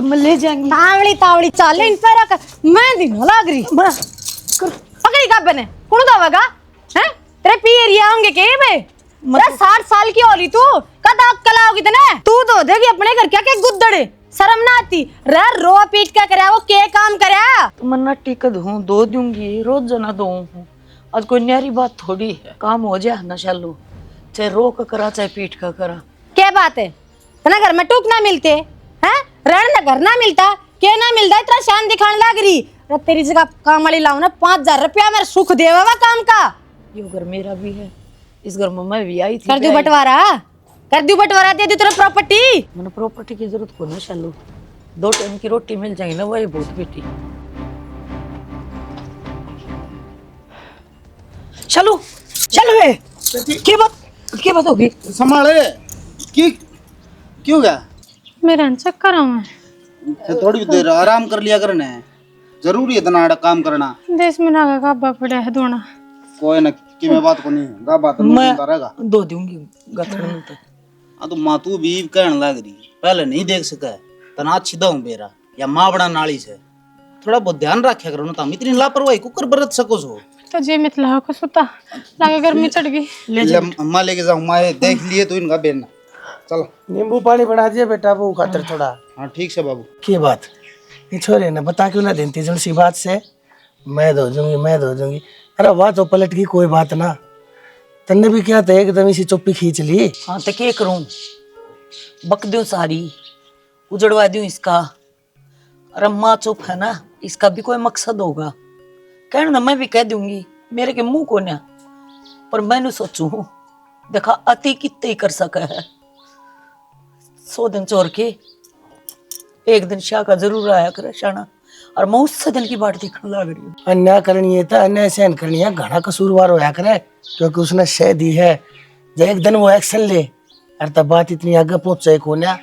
तुम ले जाएंगी। तावड़ी तावड़ी चाले इन पर रख मैं दिन लाग रही पकड़ी का बने कौन दावेगा हैं तेरे पियरिया होंगे के बे मैं 60 साल की होली तू कद अक्कल आओगी तने तू तो देगी अपने घर क्या के गुद्दड़े शर्म ना आती रे रो पीट का करे वो के काम करे मन्ना टिकट हूँ दो दूंगी रोज जना दो हूँ आज कोई न्यारी बात थोड़ी है काम हो जाए ना चालू चाहे रो का करा चाहे पीट का करा क्या बात है तना घर में टूक ना मिलते हैं रण ना घर ना मिलता क्या ना मिलता इतना शान दिखाने लग रही तेरी जगह काम वाली लाऊ ना 5,000 रुपया मेरा सुख देवा काम का ये घर मेरा भी है इस घर में मैं भी आई थी कर दू बंटवारा दे दी तेरा प्रॉपर्टी मैंने प्रॉपर्टी की जरूरत को ना चालू 2 टाइम की रोटी मिल जाएगी ना वही बहुत बेटी चलो चलो वे क्या बात होगी संभाले क्यों गया मेरा चक्कर है थोड़ी देर आराम कर लिया करने जरूरी है इतना काम करना देश में ना गाबा पड़ा है दोना कोई ना कि मैं बात को नहीं गाबा तो मैं रहेगा दो दूंगी गथड़ में तो हाँ तो माँ तू भी कहने लग रही पहले नहीं देख सका तना छिदा हूँ बेरा या माँ बड़ा नाली से थोड़ा बहुत ध्यान रखा करो ना तुम इतनी लापरवाही कुकर बरत सको सो तो जे मिथला को सुता लागे गर्मी चढ़ गई ले अम्मा लेके जाऊँ माँ देख लिए तो इनका बेन चलो नींबू पानी बना दिया बेटा वो खातर थोड़ा। हाँ ठीक से बाबू की बात ये छोरे ना बता क्यों ना देती जन सी बात से मैं धो दूंगी अरे वाह तो पलट की कोई बात ना तन्ने भी क्या था एकदम इसी चुप्पी खींच ली। हाँ तो क्या करूं बक दूं सारी उजड़वा दूं इसका अरे माँ चुप है ना इसका भी कोई मकसद होगा कहना ना मैं भी कह दूंगी मेरे के मुंह को ना पर मैंने सोचू देखा अति कितने ही कर सका है 100 दिन चोर के एक दिन शाह का जरूर आया करे शाना और मैं उस दिन की बात देखने लग रही हूँ। अन्याय करनी है था अन्याय सहन करनी है घना कसूरवार होया करे क्योंकि उसने शह दी है जब एक दिन वो एक्शन ले और तब बात इतनी आगे पहुंच जाए को ना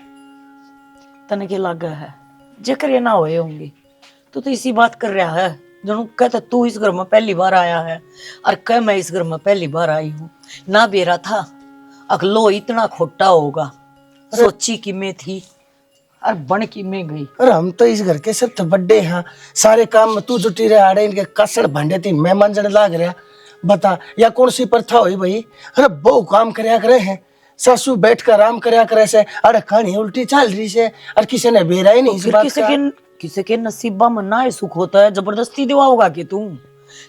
तने के लगा है जेकर ये ना होए होंगे तो इसी बात कर रहा है जो कहता तू इस घर में पहली बार आया है और कह मैं इस घर में पहली बार आई हूँ ना बेरा था अगलो इतना खोटा होगा सोची कि मैं थी और बन की मैं गई। अरे हम तो इस घर के सबसे बड़े हैं सारे काम में तू जुटी रहे आड़े इनके कसड़ भांडे थी मैं मंजन लाग रहा बता या कौन सी प्रथा हुई भाई अरे बहु काम करया करे हैं सासू बैठ कर आराम करया करे से अरे कहानी उल्टी चल रही से और किसी ने बेरा ही नहीं इस बात का किसी के नसीबा में ना सुख होता है जबरदस्ती दिवा होगा कि तू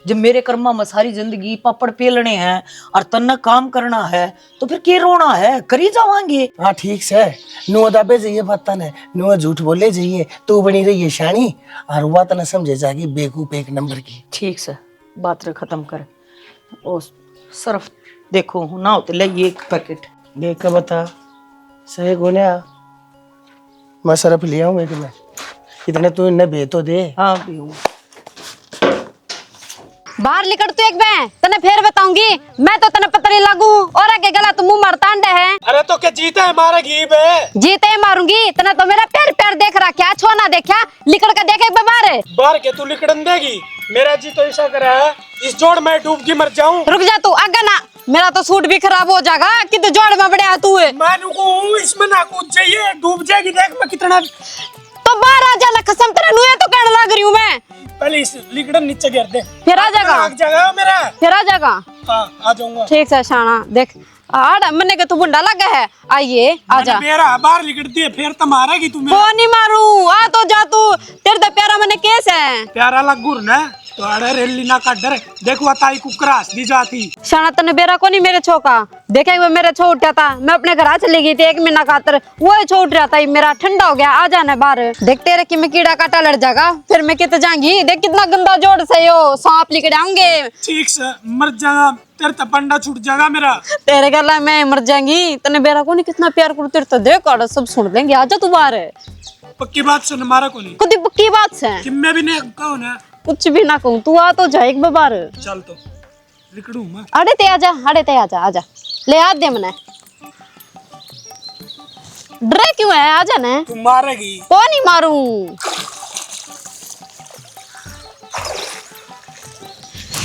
जब मेरे कर्मा में सारी जिंदगी पापड़ पेलने हैं और तन्ना काम करना है तो फिर क्या रोना है करी जावांगे। हाँ ठीक से नुआ दाबे जाइए बात ने नुआ झूठ बोले जाइए तू बनी रही है शानी और हुआ तना समझे जाएगी बेवकूफ एक नंबर की। ठीक से बात रे खत्म कर ओ सर्फ देखो ना होते ले ये एक पैकेट देख के बता सही गुना मैं सरफ लिया हूँ एक में इतने तू इन्हें भे तो दे। हाँ भी हूँ बाहर निकल तू एक मैं तने फिर बताऊंगी मैं तो तने पता नहीं लागू और आगे गला तू मुंह मारतांडे है। अरे तो क्या जीता है मारेगी बे जीते ही मारूंगी तने तो मेरा पैर पैर देख रखा छो ना देखा लिकड़ का देखे बाहर बाहर के तू लिकड़न देगी मेरा जी तो ऐसा कर रहा है इस जोड़ में डूब के मर जाऊं। रुक जा तू आगे ना मेरा तो सूट भी खराब हो जाएगा कि तो जोड़ में बढ़िया तू है मैं को इसमें ना कूद जाइए डूब जाएगी देख मैं कितना तो बाहर आ जा कसम तेरे नुए तो कहने लग रही हूँ मैं पहले इस लिकड़न नीचे गिर दे फिर आ जाएगा मेरा फिर आ जाएगा आ जाऊंगा ठीक है शाना देख आड़ा मन्ने के तू बुंडा लगा है आइए आजा मेरा बाहर लिकड़ती है फिर तो मारेगी तू वो नहीं मारू आ तो जा तू तेरे तो प्यारा मने केस है प्यारा लगुर ना तो अरे रेली ना का डर देखो ताई कुकरास दी जाती शाना तने बेरा को नहीं मेरे छोका देखे वो मेरे छो उठा था मैं अपने घर चली गई थी 1 महीना खातर वो छो उठ रहा था मेरा ठंडा हो गया आ जाना बाहर देखते रहे कि मैं कीड़ा काटा लड़ जाएगा फिर मैं कितने जाऊंगी देख कितना गंदा जोड़ से यो सांप लिकड़ आऊंगे ठीक से मर जाएगा तेरे तो पंडा छूट जाएगा मेरा तेरे गला मैं मर जाऊंगी तने बेरा को नहीं कितना प्यार करू तेरे तो देख और सब सुन लेंगे आजा तू बाहर पक्की बात सुन मारा को नहीं खुद ही पक्की बात से कि मैं भी नहीं कहूं ना कुछ भी ना कहूं तू आ तो जा एक बार चल तो लिकड़ू मैं अड़े ते आजा आजा ले आ दे मने डरे क्यों है आजा ना तू मारेगी को नहीं मारू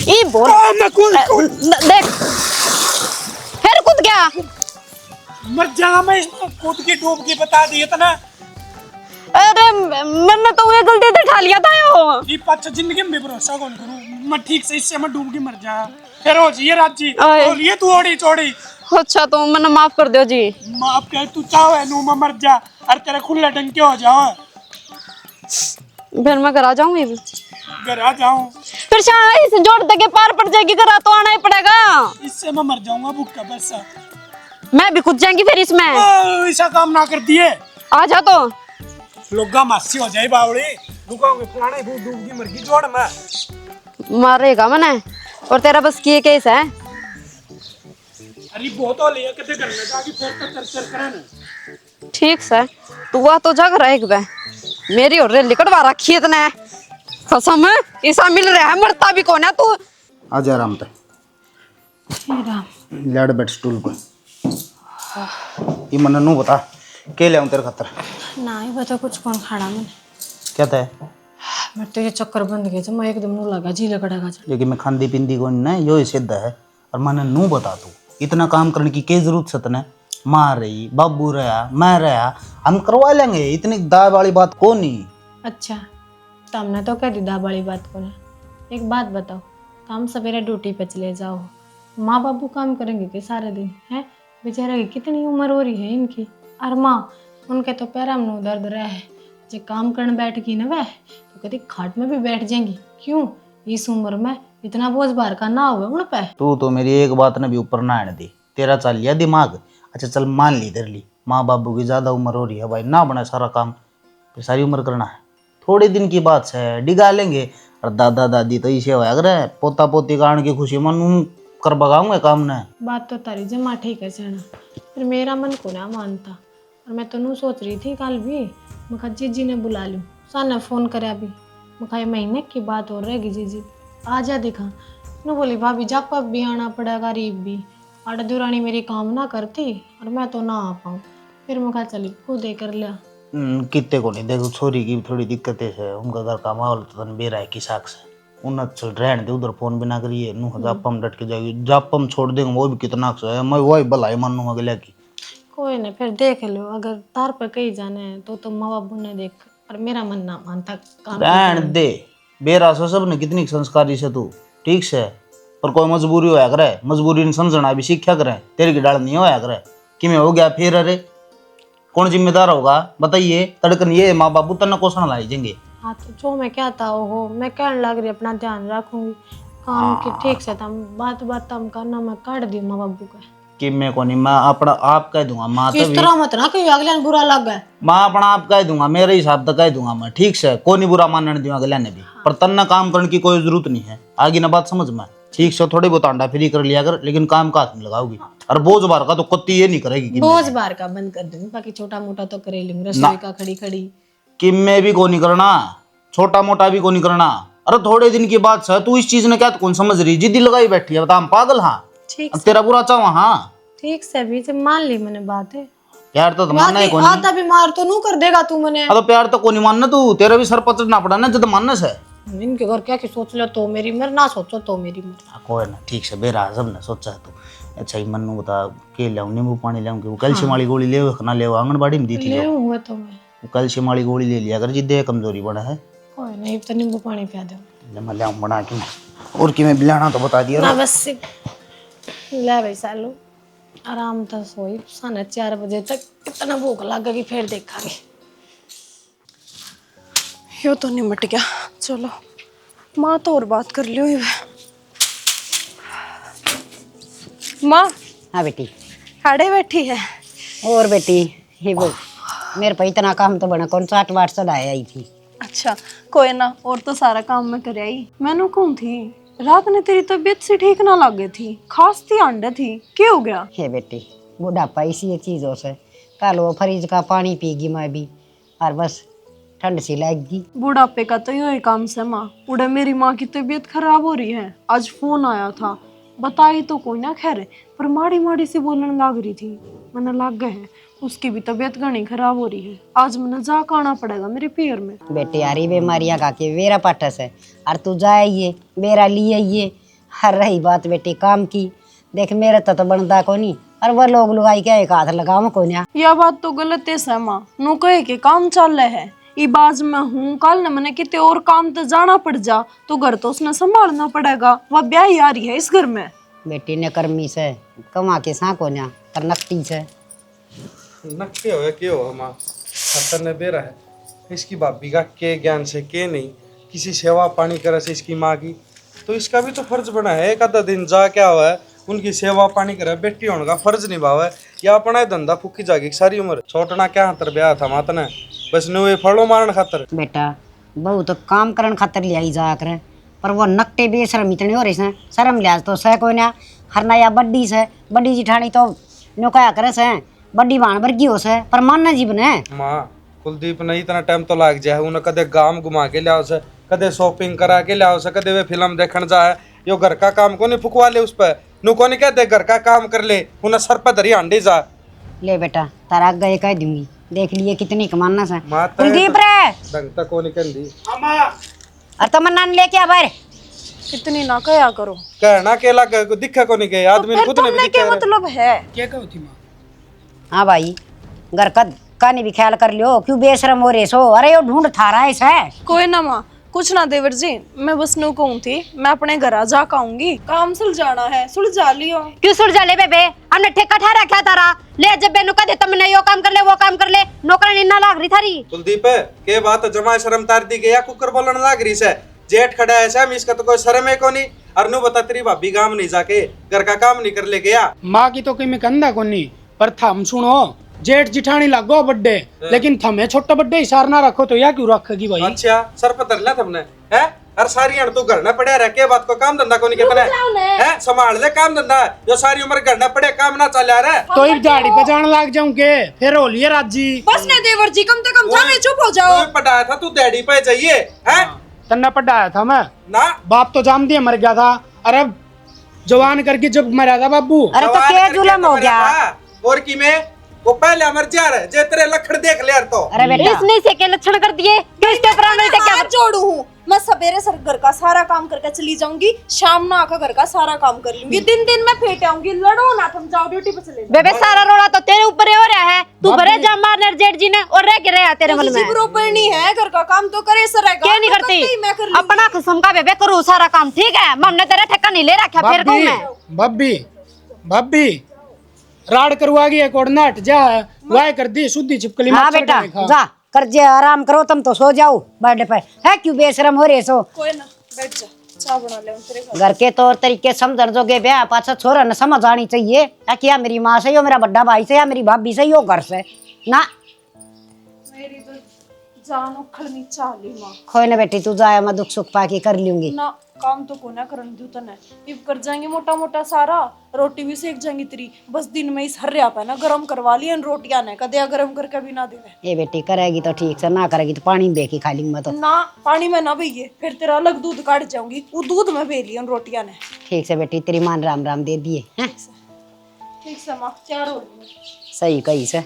ई बोल मैं कूद देख फिर कूद गया मर जाएगा मैं इसमें कूद की डूब की बता दी इतना अरे मैंने तो ये गलती से ठा लिया था यो। ये पाछा जिंदगी में भी भरोसा कौन करूं मैं ठीक से इससे मैं डूब के मर जा फिर हो जी राजी ओए। बोलिए तू ओड़ी चोड़ी अच्छा तो मैंने माफ कर दो जी। माफ कह तू चाहो है नू मैं मर जा और तेरे खुले डंके हो जाओ फिर मैं घर आ जाऊंगी घर आ जाऊं फिर शायद इस जोड़ तक के पार पड़ जाएगी घर तो आना ही पड़ेगा। इससे मैं मर जाऊंगा भूख का बरसा मैं भी खुद जाएंगी फिर इसमें। ऐसा काम ना कर दिए आ जा तो लोगा मासी हो जाए बावड़ी दुकाओगे फलाने भूख डूब की मर गई जोड़ में मारेगा मैंने और तेरा बस किए केस है। अरे बहुत हो लिया कितने घर में जाके फिर तो चर करे ना ठीक से तू वह तो जग रहा एक बे मेरी और रेल कटवा रखी है इतने कसम ऐसा मिल रहा है मरता भी कौन है तू। आ जा आराम से लेट बैठ स्टूल पर ये मन नू बता के ले आऊं तेरे खातर ना ही बता कुछ कौन खाना मैंने क्या था मेरे तो ये चक्कर बंद गया मैं एकदम नू लगा जी लगड़ेगा। लेकिन मैं खांदी पिंदी को ना यो ही सिद्ध है और मैंने नू बता तू इतना काम करने की क्या जरूरत सतने माँ रही बाबू रहा मैं रहा हम करवा लेंगे इतनी दाव वाली बात कौन नहीं। अच्छा तो हमने तो कह दी दा बड़ी बात को ना। एक बात बताओ काम सवेरे ड्यूटी पे चले जाओ माँ बाबू काम करेंगे कि सारे दिन हैं बेचारे की कितनी उम्र हो रही है इनकी और माँ उनके तो पैरा में दर्द रहा है जो काम करने बैठ गई ना वह तो कहती खाट में भी बैठ जाएंगी क्यों इस उम्र में इतना बोझ भार का ना हुआ उन पे। तू तो मेरी एक बात ने भी ऊपर ना आने दी तेरा चल लिया दिमाग। अच्छा चल मान ली इधर ली माँ बाबू की ज़्यादा उम्र हो रही है भाई ना बना सारा काम फिर सारी उम्र करना है थोड़े दिन की बात है डिगा लेंगे और दादा दादी तो इसे होया करे पोता पोती का आने की खुशी मन कर बगाऊंगे काम ने। बात तो तारी जमा ठीक है सेना फिर मेरा मन को ना मानता और मैं तो नू सोच रही थी कल भी मैं कहा जीजी ने बुला लूँ साने फ़ोन करे अभी मैं कहा महीने की बात हो रहेगी जीजी आ जा दिखा नू बोली भाभी जापा भी आना पड़ेगा रीब भी आड़ दुरानी मेरी काम ना करती और मैं तो ना आ पाऊँ फिर मैं कहा चली खुद ही कर लिया। कितने को नहीं देखो छोरी की थोड़ी दिक्कतें है उनका घर का माहौल तो बेरा है कि साख से उन्हें चल रहने दे उधर फोन भी ना करिए नू जापम डट के जाएगी जापम छोड़ देंगे वो भी कितना है मैं वही भलाई मानूंगा अगले की कोई नहीं फिर देख लो अगर तार पर कहीं जाना है तो माँ बाबू ने देख और मेरा मन ना मानता काम रहने दे बेरा से सब ने कितनी संस्कारी से तू ठीक से पर कोई मजबूरी होया करे मजबूरी ने समझना भी सीखा करे तेरे की डाल नहीं होया करे कि मैं हो गया फिर अरे कौन जिम्मेदार होगा बताइए तड़कन ये माँ बाबू तन्ना कोसण लाई जाएंगे। हाँ तो जो मैं क्या था हो मैं कहने लग रही अपना ध्यान रखूंगी काम की ठीक से तम बात बात तम करना मैं काट दी माँ बाबू का कि मैं को नहीं मैं अपना आप कह दूंगा माँ इस तरह मत ना कि अगले बुरा लग गया माँ अपना आप कह दूंगा मेरे हिसाब से कह दूंगा मैं ठीक से कोई नहीं बुरा मानने दूंगा अगले ने भी पर तन्ना काम करने की कोई जरूरत नहीं है आगे ना बात समझ में ठीक से थोड़ी बहुत अंडा फ्री कर लिया कर लेकिन काम का हाथ में लगाओगी और बोझ बार का तो कुत्ती ये नहीं करेगी कि बोझ बार का बंद कर दूंगी बाकी छोटा मोटा तो करे लेंगे रसोई का खड़ी खड़ी कि मैं भी को नहीं करना छोटा मोटा भी को नहीं करना। अरे थोड़े दिन की बात है तू इस चीज ने क्या तो कौन समझ रही जिद्दी लगाई बैठी है बता हम पागल हाँ ठीक तेरा बुरा चाहवा हाँ ठीक से भी जब मान ली मैंने बात है प्यार तो मानना है कौन आता बीमार तो नू कर देगा तू मैंने तो प्यार तो कोई नहीं मानना तू तेरा भी सर पचड़ना पड़ा ना जब मानना है इनके घर क्या कि सोच लो तो मेरी मर ना सोचो तो मेरी मर कोई ना ठीक से बेरा सब ने सोचा है तू अच्छा ही मनु बता के लाऊं नींबू पानी लाऊं कि वो कैल्शियम वाली गोली ले ना ले आंगनबाड़ी में दी थी ले हुआ तो मैं वो कैल्शियम वाली गोली ले लिया कर जिद्दे कमजोरी बड़ा है कोई नहीं तो नींबू पानी पिया दो ले मैं लाऊं बना के और कि मैं बिलाना तो बता दिया ना बस ले भाई सालू आराम तो सोई 4:30 बजे तक कितना भूख लगेगी फिर देखांगे यो तो निमट गया चलो माँ तो और बात कर लियो माँ हाँ बेटी हाड़े बैठी है और बेटी ये वो मेरे पे इतना काम तो बना कौन 60 वाट चढ़ाया आई थी। अच्छा कोई ना और तो सारा काम मैं कर आई मैंने कौन थी रात ने तेरी तबीयत से ठीक ना लगे थी खांसती अंडे थी क्या हो गया हे बेटी बुढ़ापा इसी चीज़ों से कल वो फ्रिज का पानी पीगी मैं भी और बस ठंड सी लगेगी। बुढ़ापे का तो यही काम से माँ उड़े मेरी माँ की तबीयत खराब हो रही है आज फोन आया था बताई तो कोई ना खैर पर माड़ी माड़ी से बोलने लग रही थी मैंने लग गए है उसकी भी तबीयत घनी खराब हो रही है आज मैंने जा आना पड़ेगा मेरे पैर में। बेटी यारी बीमारियाँ का के वेरा पाटस है और तू जाइए मेरा लिए हर रही बात बेटी काम की देख मेरा तो बनता को नहीं और वह लोग लुगाई क्या एक हाथ लगाओ को ना यह बात तो गलत है माँ नो कहे के काम चल रहे है इबाज में हूँ, कल न मैंने कितने और काम तो जाना पड़ जा, तो घर तो उसने संभालना पड़ेगा। वह ब्याह ही आ रही है इस घर में। बेटी ने कर्मी से कमा के साको ना पर नकटी से नक्के हो के हो माँ खतर ने बेरा है इसकी भाभी का के ज्ञान से के नहीं किसी सेवा पानी करे से इसकी माँ की, तो इसका भी तो फर्ज बना है एक आधा दिन जा क्या हुआ है उनकी सेवा पानी करे, बेटी होने का फर्ज निभावे या अपना ही धंधा फूकी जागी सारी उम्र छोटना क्या खातर ब्याह था मात ने बस नुए फड़ो मारन खातर। बेटा बहु तो काम करन खातर ले आई जा कर, पर वो नकटे बेशरम इतने हो रही से शर्म लिहाज तो सह कोई ना। हर नया बड्डी से बड्डी जिठानी तो नो क्या करे से बड्डी बाण वर्गी हो से पर मानना जीवन है। माँ कुलदीप ने इतना टाइम तो लाग जाए उन्हें कदे गांव घुमा के लिया से कदे शॉपिंग करा के लिया से कदे वे फिल्म देखने जाए, यो घर का काम को नहीं फुकवा ले उस पर नु को नहीं कहते घर का काम कर ले उन्हें सर पर धरी हांडी जा। ले बेटा तारा गए कह दूंगी देख लिए कितनी कमाना से माँ कुलदीप रे ढंग तक को नहीं कहती और तमन्ना ने लेके आ बाहर इतनी ना कया करो। कहना के लग दिखा को नहीं गए आदमी फिर खुद ने भी तुमने क्या दिखा मतलब है? क्या कहो थी माँ? हाँ भाई घर का नहीं भी ख्याल कर लियो क्यों बेशरम हो रे सो। अरे यो ढूंढ था रहा है कोई ना माँ कुछ ना देवर जी, मैं बस नू कहूँ थी मैं अपने घर आ जा आऊंगी, काम सुलझाना है सुलझा लियो। क्यों सुलझा ले बेबे, हमने ठेका ठहरा रखा तारा ले जब बेनु कह दे तुमने यो काम कर ले वो काम कर ले, नौकरानी ना लाग रही थारी। कुलदीप के बात जमा शर्म तार दी गया कुकर बोलन लाग रही से जेठ खड़ा है हम इसका तो कोई शर्म है को नहीं। अरनू बता तेरी भाभी गांव नहीं जाके घर का काम नहीं कर ले गया। माँ की तो कहीं में कंधा को नहीं, पर थम सुनो जेठ जिठानी लागो बड्डे लेकिन थमे छोटा बड्डे इशार ना रखो तो या क्यों रखेगी भाई? अच्छा सर पर तर लिया तुमने है अरे सारी अण तू घर न पड़े रह के बात को काम धंधा को नहीं कहते है संभाल ले काम धंधा जो सारी उम्र घर न पड़े काम ना चल रहा है तो एक दाढ़ी पे जान लाग जाऊं के फिर हो लिए राजी। बस ने देवर जी कम से कम थाने चुप हो जाओ। तू पढ़ाया था तू दाढ़ी पे जाइए है तन्ना पढ़ाया था मैं ना बाप तो जाम दिए मर गया था। अरे जवान करके जब मरा था बाबू। अरे तो क्या जुलम हो गया और की में वो पहले मर जा रहा है जे तेरे लखड़ देख ले यार तो। अरे बेटा इसने से के लक्षण कर दिए किसके प्राण में क्या हाथ जोड़ू हूँ मैं सवेरे सर घर का सारा काम करके चली जाऊंगी, शाम ना आकर घर का सारा काम कर लूंगी, दिन दिन में फेंट आऊंगी। लड़ो ना तुम जाओ ड्यूटी पे चले जाओ। बेबे सारा रोड़ा तो तेरे ऊपर ही हो रहा है, तू भरे जा मारने जेठ जी ने और रह के रहा तेरे मन में। बरोबर नहीं है घर का काम तो करे सर रहेगा। क्या नहीं करती मैं कर अपना किस्म का बेबे करू सारा काम ठीक है, हमने तेरा ठेका नहीं ले रखा फिर कहूं मैं। बब्बी बब्बी राड करवा गई एक और नट जा वाय कर दी शुद्धि चिपकली हाँ मच्छर बेटा नहीं खा। जा कर जे आराम करो तुम तो सो जाओ बर्थडे पे है क्यों बेशरम हो रहे सो। कोई ना बैठ जा चाय बना ले तेरे घर। घर के तौर तरीके समझ जोगे ब्याह पाछा छोरा न समझ आनी चाहिए क्या मेरी माँ से हो मेरा बड़ा भाई से या मेरी भाभी से हो घर से ना। मेरी तो जान उखड़नी चाली माँ खोई ना बेटी तू जाए मैं दुख सुख पाके कर लूंगी ना काम तो कोना करन दू तने इब कर जाएंगे मोटा मोटा सारा रोटी भी सेक जाएंगी तेरी बस दिन में इस हर्या पे ना गरम करवा लिया रोटियां ने कदे गरम करके भी ना देवे। ये बेटी करेगी तो ठीक से ना करेगी तो पानी में बेकी खा लूंगी मैं तो। ना पानी में ना भैये फिर तेरा अलग दूध काट जाऊंगी वो दूध में बे लिया रोटियां ने। ठीक से बेटी तेरी मान राम राम दे दिए हैं ठीक से माँ तैयार हो रही है। सही कही से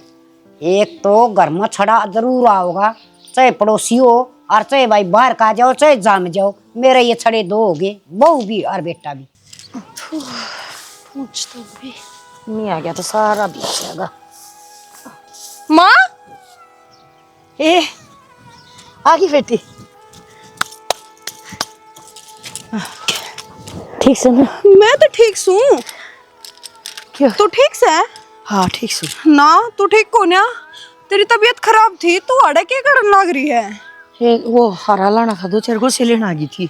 एक तो घर में छड़ा जरूर आओगा चाहे पड़ोसी हो और चाहे भाई बाहर का जाओ चाहे जाम जाओ मेरे ये छड़े दो हो गए बहू भी और बेटा भी। पूछ तो भी नहीं आ गया तो सारा बीच जाएगा। माँ ए आगी बेटी ठीक से ना? मैं तो ठीक सू क्यों? तू ठीक से है? हाँ ठीक से ना तू ठीक को ना तेरी तबीयत खराब थी तू अड़े क्या करने लग रही है? वो हरा लाना था 2-4 को से लेना आ गई थी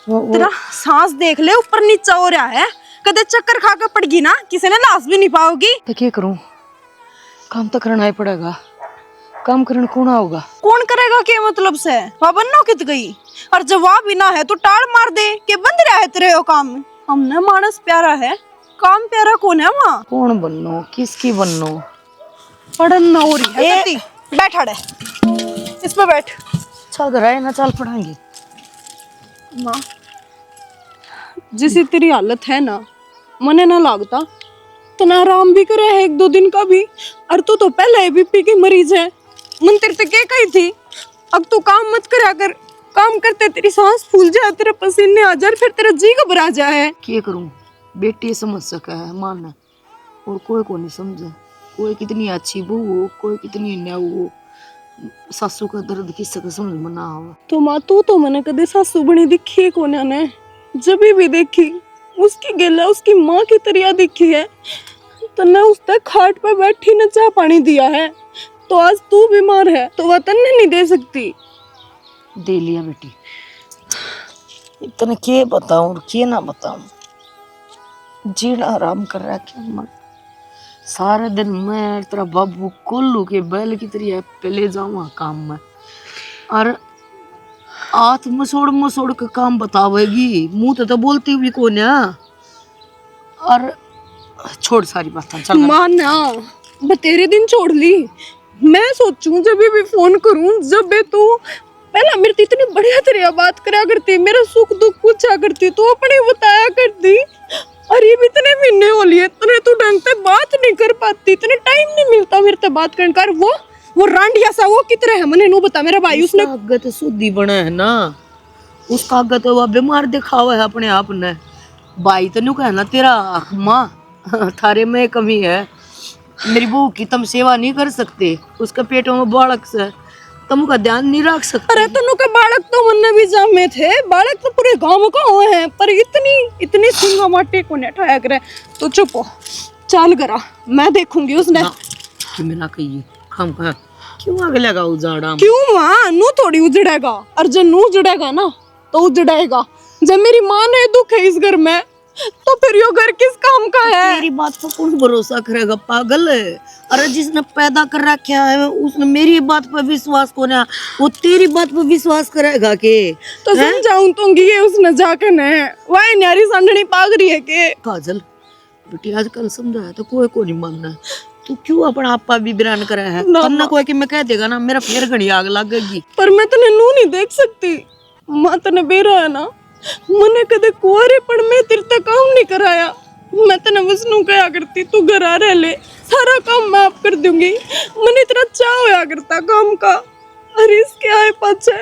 तेरा सांस देख ले ऊपर नीचा हो रहा है कदे चक्कर खा कर पड़गी ना किसी ने लाश भी नहीं पाओगी। तो क्या करूं काम तो करना ही पड़ेगा, काम करने कौन आओगा? कौन करेगा के मतलब से वहाँ बनना कित गई और जवाब ही ना है तो टाड़ मार दे के बंद रहा है तेरे वो काम। हमने मानस प्यारा है काम प्यारा कौन है वहाँ? कौन बननो किसकी बननो पढ़न ना हो रही है कती। बैठ अड़े इस पे बैठ चल रहा है ना चल पढ़ाएंगे। माँ जैसी तेरी हालत है ना मने ना लागता तना आराम भी करे है 1-2 दिन का भी और तू तो पहले बीपी की मरीज है। मन तेरे से क्या कही थी अब तू काम मत करा कर काम करते तेरी सांस फूल जाए तेरे पसीने आ जाए फिर तेरा जी घबरा जाए। क्या करूं बेटी समझ सका है मानना और कोई को नहीं समझे, कोई कितनी अच्छी बहू हो कोई कितनी न्याऊ हो सासू का दर्द किसी का समझ में ना आवा। तो माँ तू तो मैंने कदे सासू बनी दिखी कोने ने, जब भी देखी उसकी गेला उसकी माँ की तरह दिखी है। तन्ने उस तक खाट पे बैठी ने चाह पानी दिया है, तो आज तू बीमार है तो वह तन्ने नहीं दे सकती। दे लिया बेटी, इतने के बताऊं और के ना बताऊं। जीना आराम कर रहा है मन। सारे दिन मैं तेरा बाबू कोल्लू के बैल की तरह पहले जाऊंगा काम में, और हाथ मसोड़ मसोड़ के काम बतावेगी, मुंह तो बोलती हुई कौन है। और छोड़ सारी बातें, चल माँ ना बतेरे दिन छोड़ ली। मैं सोचूं जब भी फोन करूं, जब भी तू पहला मेरे इतनी बढ़िया तरह बात करा करती, मेरा सुख दुख पूछा करती, तू अपने बताया करती। अरे ये भी इतने महीने हो लिए, इतने तू ढंग से बात नहीं कर पाती, इतने टाइम नहीं मिलता मेरे से बात करने का। वो रांडिया सा वो कितने है मने नो बता मेरा भाई। उसने कागज सुधी बना है ना, उस कागज तो वह बीमार दिखावा है अपने आप ने। भाई तो न्यू कहना तेरा माँ थारे में कमी है, मेरी बहू की तुम सेवा नहीं कर सकते, उसके पेटों में बालक से तुम का ध्यान नहीं रख सकते। अरे तनु के बालक तो मन भी जामे थे, बालक तो पूरे गांव का हुए हैं, पर इतनी सिंगा माटी को नहीं उठाया करे। तो चुप हो, चाल करा, मैं देखूंगी उसने कि मेरा कहिए हम कहा क्यों आगे लगा उजाड़ा। क्यों माँ, नू थोड़ी उजड़ेगा, और जब नू उजड़ेगा ना तो उजड़ेगा। जब मेरी माँ ने दुख है इस घर में, तो फिर यो घर किस काम का है? तेरी बात पर कौन भरोसा करेगा पागल। अरे जिसने पैदा कर रखा है उसने मेरी बात पर विश्वास को ना, वो तेरी बात पर विश्वास करेगा के? तो समझाऊं तो ये उसने जाके ने वह न्यारी संडनी पाग रही है के? काजल बेटी आजकल समझाया तो कोई को नहीं मानना है, तू क्यों अपना आपा भी बिरान करा है? तन्ना कोई कि मैं कह देगा ना मेरा फिर घड़ी आग लगेगी। पर मैं तने नू नहीं देख सकती, माँ तने बेरा है ना, मने कदे कुआरे पर मैं तेरे तक काम नहीं कराया। मैं तने बस नू कहा करती तू घर आ रह ले, सारा काम मैं आप कर दूंगी। मने इतना चाह होया करता काम का। अरे इसके आए पाछे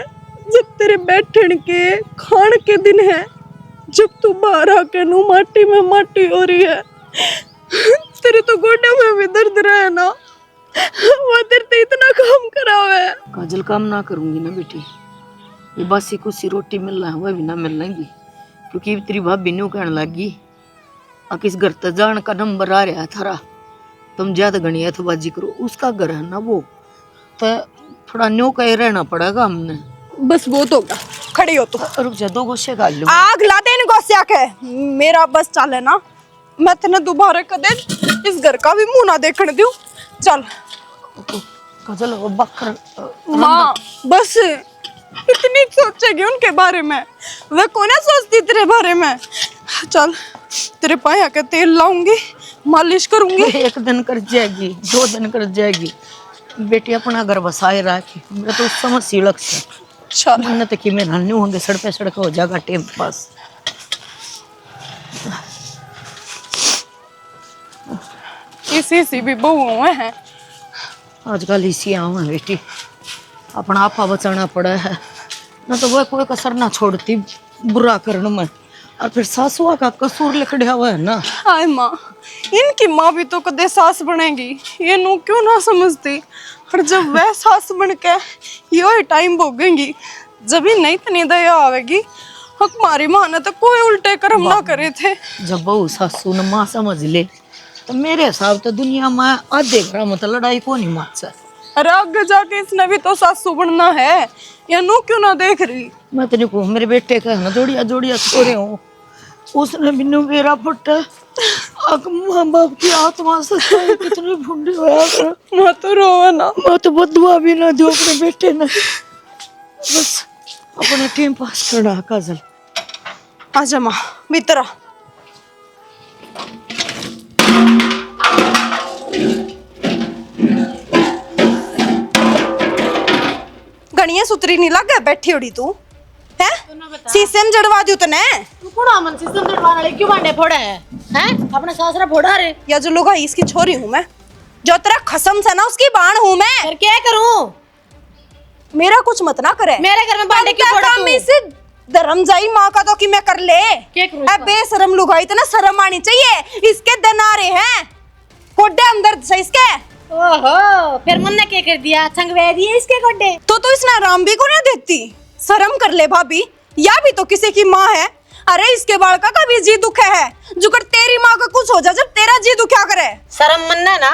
जब तेरे बैठन के खान के दिन है, जब तू बाहर आके नू माटी में माटी हो रही है, तेरे तो गोडे में भी दर्द रहा है ना, वो तेरे ते इतना काम करावे। काजल काम ना करूंगी ना बेटी, ये बासी कुछ रोटी मिल रहा है वह भी ना मिल लेंगी, क्योंकि तेरी भाभी न्यू कहने लगी आ किस घर तक जान का नंबर आ रहा है थारा, तुम ज्यादा घनी अथबाजी करो। उसका घर है ना वो, तो थोड़ा न्यू कहीं रहना पड़ेगा हमने। बस वो तो होगा, खड़ी हो तू। रुक जा, दो गोशे खा लो। आग ला दे इन गोसिया के, मेरा बस चले ना, मैं तेने दोबारा कदे इस घर का भी मुंह ना देखने दूं। चल काजल वो बकर माँ, बस इतनी सोचेगी उनके बारे में, वह कौन सोचती तेरे बारे में। चल तेरे पाया के तेल लाऊंगी, मालिश करूंगी। एक दिन कर जाएगी, 2 दिन कर जाएगी, बेटी अपना घर बसाए रखी। मेरा तो उस समय सीलक से चल मन्नत की मैं हल्लू होंगे, सड़क पे सड़क हो जाएगा टेम पास। इसी भी बहू हैं आजकल इसी आऊँ है बेटी, अपना आपा बचाना पड़ा है ना, तो वह कोई कसर ना छोड़ती बुरा करने में। और फिर सासुआ का कसूर लिखड़ा हुआ है ना। हाय माँ, इनकी माँ भी तो कदे सास बनेगी, ये नू क्यों ना समझती। और जब वह सास बन के यो टाइम भोगेंगी, जब ही नहीं तनी दया आवेगी। हमारी माँ ने तो कोई उल्टे कर्म ना करे थे। जब बहू सासू ने माँ समझ ले तो मेरे हिसाब तो दुनिया में आधे घर में तो लड़ाई को नहीं माच है। अरे आगे जाके इसने भी तो सासू बनना है, या नू क्यों ना देख रही। मैं तेरे को मेरे बेटे का ना जोड़िया जोड़िया सोरे हूँ, उसने बिन्नू मेरा फटा माँ बाप की आत्मा से कितनी भूडी होया कर। मैं तो रोवे ना, मैं तो बदुआ भी ना जो अपने बेटे ने, बस अपने टाइम पास करना। काजल आजा माँ भीतर आ। गणिया सुतरी नहीं लग बैठी होड़ी तू है, शीशे में जड़वा दियो तने। तू कौन आमन शीशे में जड़वाने वाले क्यों बांधे फोड़ा है? हैं अपने सासरा फोड़ा रे? या जो लोग इसकी छोरी हूँ मैं, जो तेरा खसम से ना उसकी बाण हूँ मैं। फिर क्या करूं? मेरा कुछ मत ना करे। मेरे घर में बांधे क्यों फोड़ा तू? इसे धर्म जाई माँ का तो कि मैं कर ले। क्या करूं? अब बेशरम लुगाई तो ना शर्म आनी चाहिए। इसके दिन आ रहे हैं, कोड्डे अंदर से इसके ओहो फिर मन ने क्या कर दिया, छंगवे दिए इसके गोड्डे। तो इसने आराम भी को नहीं देती। शर्म कर ले भाभी, या भी तो किसी की माँ है। अरे इसके बालका का भी जी दुखे है, जुकर तेरी माँ का कुछ हो जाए जब तेरा जी दुखा करे। शर्म मन्ना ना,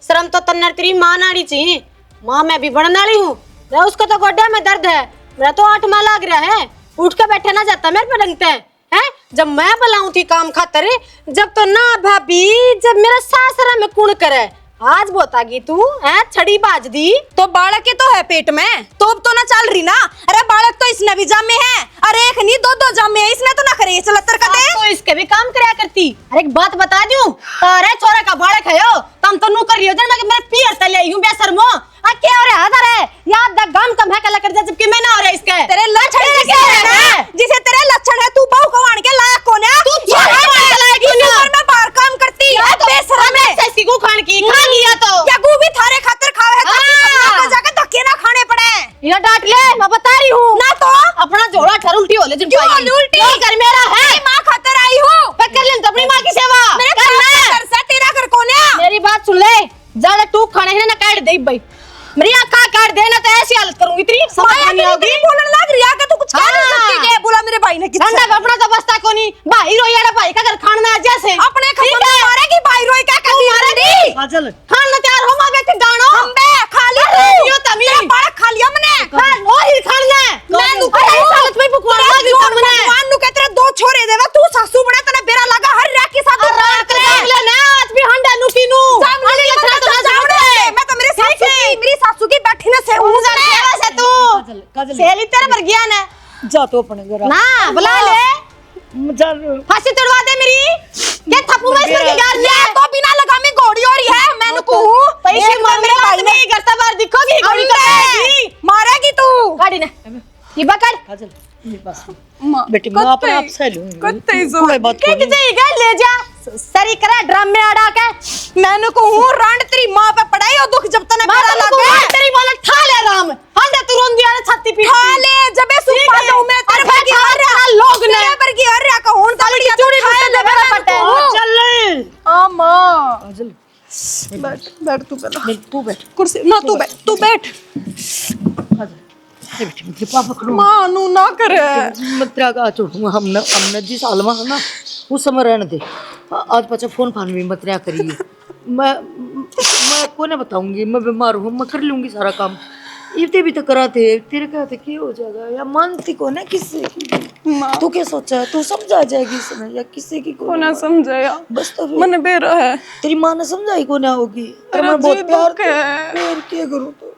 शर्म तो तन्नर तेरी माँ नाड़ी चाहिए। माँ मैं भी बढ़ने वाली हूँ, उसको तो गोड्डे में दर्द है, मेरा तो 8 माह लग रहा है, उठ के बैठा ना जाता मेरे पे डंगते हैं। जब मैं बुलाऊं थी काम खातर, जब तो ना भाभी, जब मेरा सासरा में कुण करे। आज बोतागी तू है छड़ी बाज दी। तो बालक ही तो है पेट में, तो अब तो ना चल रही ना। अरे बालक तो इसने भी जामे है, अरे एक नहीं दो जामे है इसने तो ना करे चलतर का दे। तो इसके भी काम कराया करती। अरे एक बात बता दूं, तारे छोरे का बालक है यो, तुम तो नू कर रही हो जब मैं मेरे पियर तले आई हूं बेशर्मो। आ क्या हो रहा है इधर है, याद द गम कम है कला कर दे जबकि मैं ना हो रहा इसके। तेरे लक्षण है ना, जिसे तेरे लक्षण है तू बहु कवाण के लायक कौन है? तू छोरा कवाण के लायक क्यों ना? मैं बाहर काम करती है बेशरम है। सस्ती को खान की खा लिया तो या गू भी थारे खातिर खावे है, ताकि जाके धक्के ना खाने पड़े। ये डांट ले, मैं बता रही हूँ ना तो अपना जोड़ा ठर उल्टी हो ले जिन क्यों उल्टी? घर मेरा है, माँ खातिर आई हूँ। कर ले अपनी माँ की सेवा। मेरे घर से तेरा घर कौन है? मेरी बात सुन ले, ज्यादा टूक खाने है ना काट दे भाई, मेरी आँख काट देना तो ऐसी हालत करूंगी तेरी समझ नहीं होगी। बोलने लग रही है कि तू कुछ कह नहीं सकती है। बोला मेरे भाई ने किसी ठंडा अपना तो बस्ता को नहीं, भाई रोया भाई का घर खाना जैसे अपने खबर मारेगी भाई रोई क्या कहती है? काजल खाना तैयार हो मावे के गानो अम्बे खा लिया यो तमी तेरा बालक खा लिया मैंने। खान वही खाना मैं नु अरे सालत में बुकवाड़ा तेरा मांगी जोर हमने भगवान नु कहते 2 छोरे देवा, तू सासू बड़ा तने बेरा लगा हर रात के साथ रात ले ना आज भी हंडा नु पीनू सामने लगा तो जावड़े। मैं तो मेरी सासू की बैठी ना से हूं सेवा से तू काजल सेली तेरे पर ज्ञान है जा तो अपने घर ना बुला ले, जा। फांसी तोड़वा दे मेरी के थप्पू में इसमें की गाल ले तो बिना लगा में घोड़ी हो रही है। मैंने कहूं पैसे मार मेरे भाई ने घर से बाहर दिखोगी घोड़ी करेगी मारेगी तू। गाड़ी ने ये बकर काजल बस बेटी मैं अपने आप से लूंगी, कोई बात के नहीं। किसे गल ले जा सरी करा ड्रम में अड़ा के। मैंने कहूं रांड तेरी मां पे पड़ाई और दुख जब तने मेरा लगे तेरी वाला ठा ले राम हंडे तू रोन दिया छाती पीट खा ले जबे सुपा जाऊं मैं तेरे पर की हर रहा लोग ने पर की हर रहा का होन साली की चूड़ी खाए ले मेरा पटे चल ले आ मां काजल बैठ बैठ तू पहले, तू बैठ कुर्सी ना तू बैठ काजल ये बेटी मुझे पापा करो मां नु ना करे। मैं तेरा का छोड़ूंगा। हमने जिस साल में है ना उस समय रहने दे। आज पचा फोन फान भी मत रहा करिए। मैं को नहीं बताऊंगी, मैं बीमार हूँ, मैं कर लूंगी सारा काम। इतने भी तो कराते तेरे कहते क्या हो जाएगा या मानती को ना किसी की। तू क्या सोचा है, तू समझा जाएगी इसमें या किसी की को ना समझाया बस तो मैंने बेरा है तेरी माँ ने समझाई को ना होगी। अरे तेरा मैं बहुत जी प्यार दुख है। प्यार क्या करूँ तो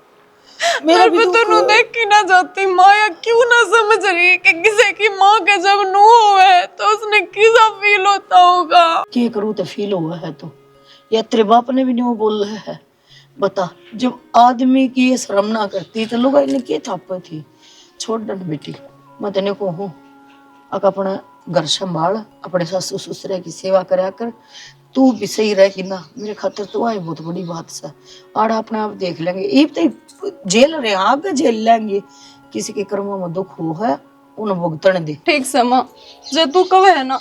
मेरा भी दुख नु देख की ना जाती माया क्यों ना समझ रही कि किसी की माँ के जब नू होवे तो उसने कैसा फील होता होगा। क्या करूँ तो फील हुआ है तो या तेरे बाप ने भी नहीं बोल रहा है। बता जब आदमी की ये शर्म ना करती तो लोग इन्हें क्या थापे थी। छोड़ डट बेटी, मैं तेने को हूँ अक अपना घर संभाल, अपने सासू ससुरे की सेवा करया कर। तू भी सही रह कि ना मेरे खातिर तो आए बहुत बड़ी बात से आड़ा अपने आप देख लेंगे। ये तो जेल रहे आगे जेल लेंगे, किसी के कर्मों में दुख हो है उन्हें भुगतने दे। ठीक से माँ जे तू कवे है ना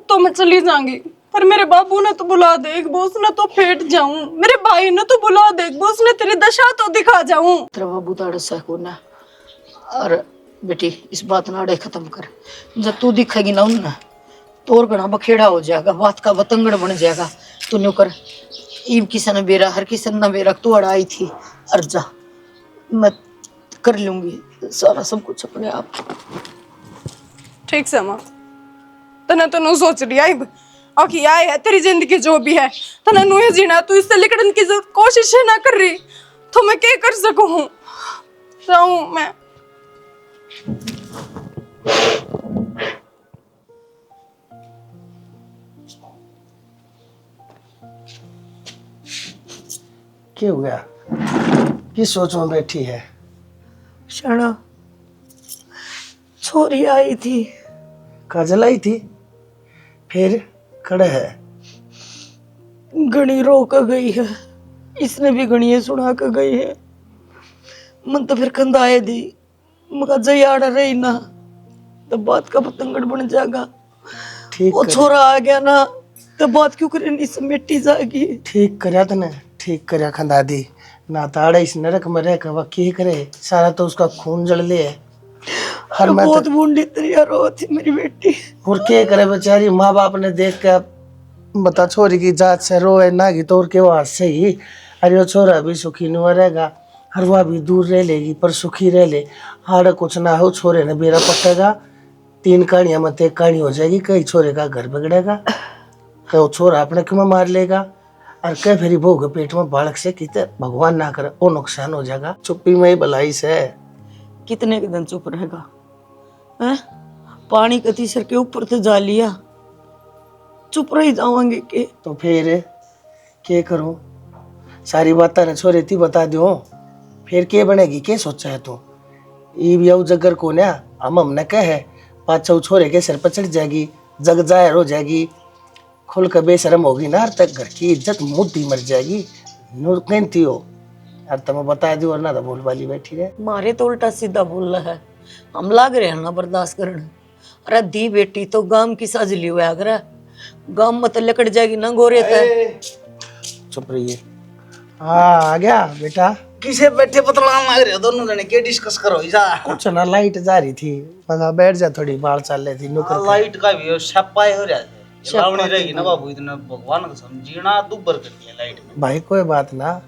तो मैं चली जाऊंगी, पर मेरे बाबू ने तो बुला दे एक बोस ने तो फेट जाऊं, मेरे भाई ने तो बुला दे एक बोस ने तेरी दशा तो दिखा जाऊं। तेरा बाबू ताड़ से को ना और बेटी इस बात नाड़े खत्म कर। जब तू दिखेगी ना उन्हें तोर गणा बखेड़ा हो जाएगा, बात का बतंगड़ बन जाएगा। तू न्यू कर ईब किसी ने बेरा हर किसी ने बेरा तू अड़ाई थी अर्जा मैं कर लूंगी सारा सब कुछ अपने आप। ठीक से माँ तने तो नु सोच लिया अब आखिर आए है तेरी जिंदगी जो भी है तने नु ही जीना, तू इससे निकलने की कोशिश है ना कर रही तो मैं क्या कर सकूं। जाऊं मैं क्या हो गया, किस सोच में बैठी है? शरणा छोरी आई थी, काजल आई थी, फिर खड़े है गणी रो कर गई है, इसने भी गणिये सुना कर गई है। मन तो फिर कंधाए दी मका जयाड़ा रही ना तो बात का पतंगड़ बन जाएगा। ठीक वो छोरा आ गया ना तो बात क्यों करे नहीं समेटी जाएगी। ठीक करया तने ठीक कर रखा दादी ना ताड़ा इस नरक में रह वह की करे, सारा तो उसका खून जल ले है। हर मैं बहुत बूंदी तरिया रो थी मेरी बेटी। और क्या करे बेचारी, माँ बाप ने देख के बता छोरी की जात से रोए ना की तोड़ के वो हाथ से ही, अरे वो छोरा भी सुखी नहीं रहेगा, हर वह भी दूर रह लेगी पर सुखी रह ले। हाड़ कुछ ना हो, छोरे ने बेरा पटेगा, 3 कहानियां मत 1 कहानी हो जाएगी, कई छोरे का घर बिगड़ेगा, कई वो छोरा अपने क्यों मार लेगा, और कई फिर बहू के पेट में बालक से कितने भगवान ना करे वो नुकसान हो जाएगा। चुप्पी में ही भलाई से। कितने के दिन चुप रहेगा हैं? पानी कति सर के ऊपर तो जा लिया, चुप रही जावांगे के। तो फिर क्या करूं, सारी बातें ने छोरे थी बता दो, फिर क्या बनेगी, क्या सोचा है तू? ये भी आऊ जगर को ना हम हमने कहे पाछा छोरे के सिर पर चढ़ जाएगी, जग जाहिर हो जाएगी, खुल कर बेशरम होगी ना, तक घर की इज्जत मुद्दी मर जाएगी। नूर कहती हो यार तुम्हें बता दो, और ना तो बोल वाली बैठी रहे। मारे तो उल्टा सीधा बोल रहा है, हम लाग रहे हैं ना बर्दाश्त करने। अरे दी बेटी तो गांव की साजली हुआ, अगर गांव में तो लकड़ जाएगी ना गोरे तक। चुप रहिए। हाँ आ गया बेटा। किसे बैठे पतला मांग रहे हो दोनों जने, के डिस्कस करो इसा? कुछ ना, लाइट जा रही थी, मैं बैठ जा, थोड़ी बाल चल रही थी नुकर। लाइट का भी छपाई हो रहा है, लावणी रहेगी ना बाबू, इतना भगवान को समझीना दुबर कर दिया लाइट में। भाई कोई बात ना,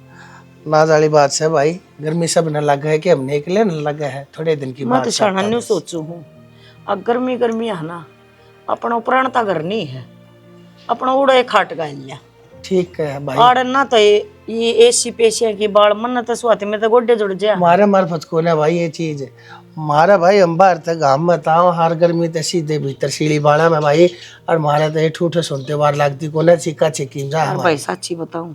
नाज वाली बात से भाई, गर्मी सब न लगा है कि हम निकले न लगा है, थोड़े दिन की मैं बात। तो शाना सोचू हूँ, अब गर्मी गर्मी है ना, अपना उपराणता करनी है, अपना उड़ा खाट गा लिया। ठीक है भाई। और ना तो ये एसी पेशिया की बाल मन तो स्वाति में तो गोड्डे जुड़ जा। मारे मार्फत को ना भाई ये चीज मारा भाई, हम बाहर तक हम बताओ हर गर्मी तो सीधे भीतर सीढ़ी बाड़ा में भाई, और मारा तो ये ठूठे सुनते बार लगती को ना, चिक्का चिक्की जा। यार भाई सच्ची बताऊं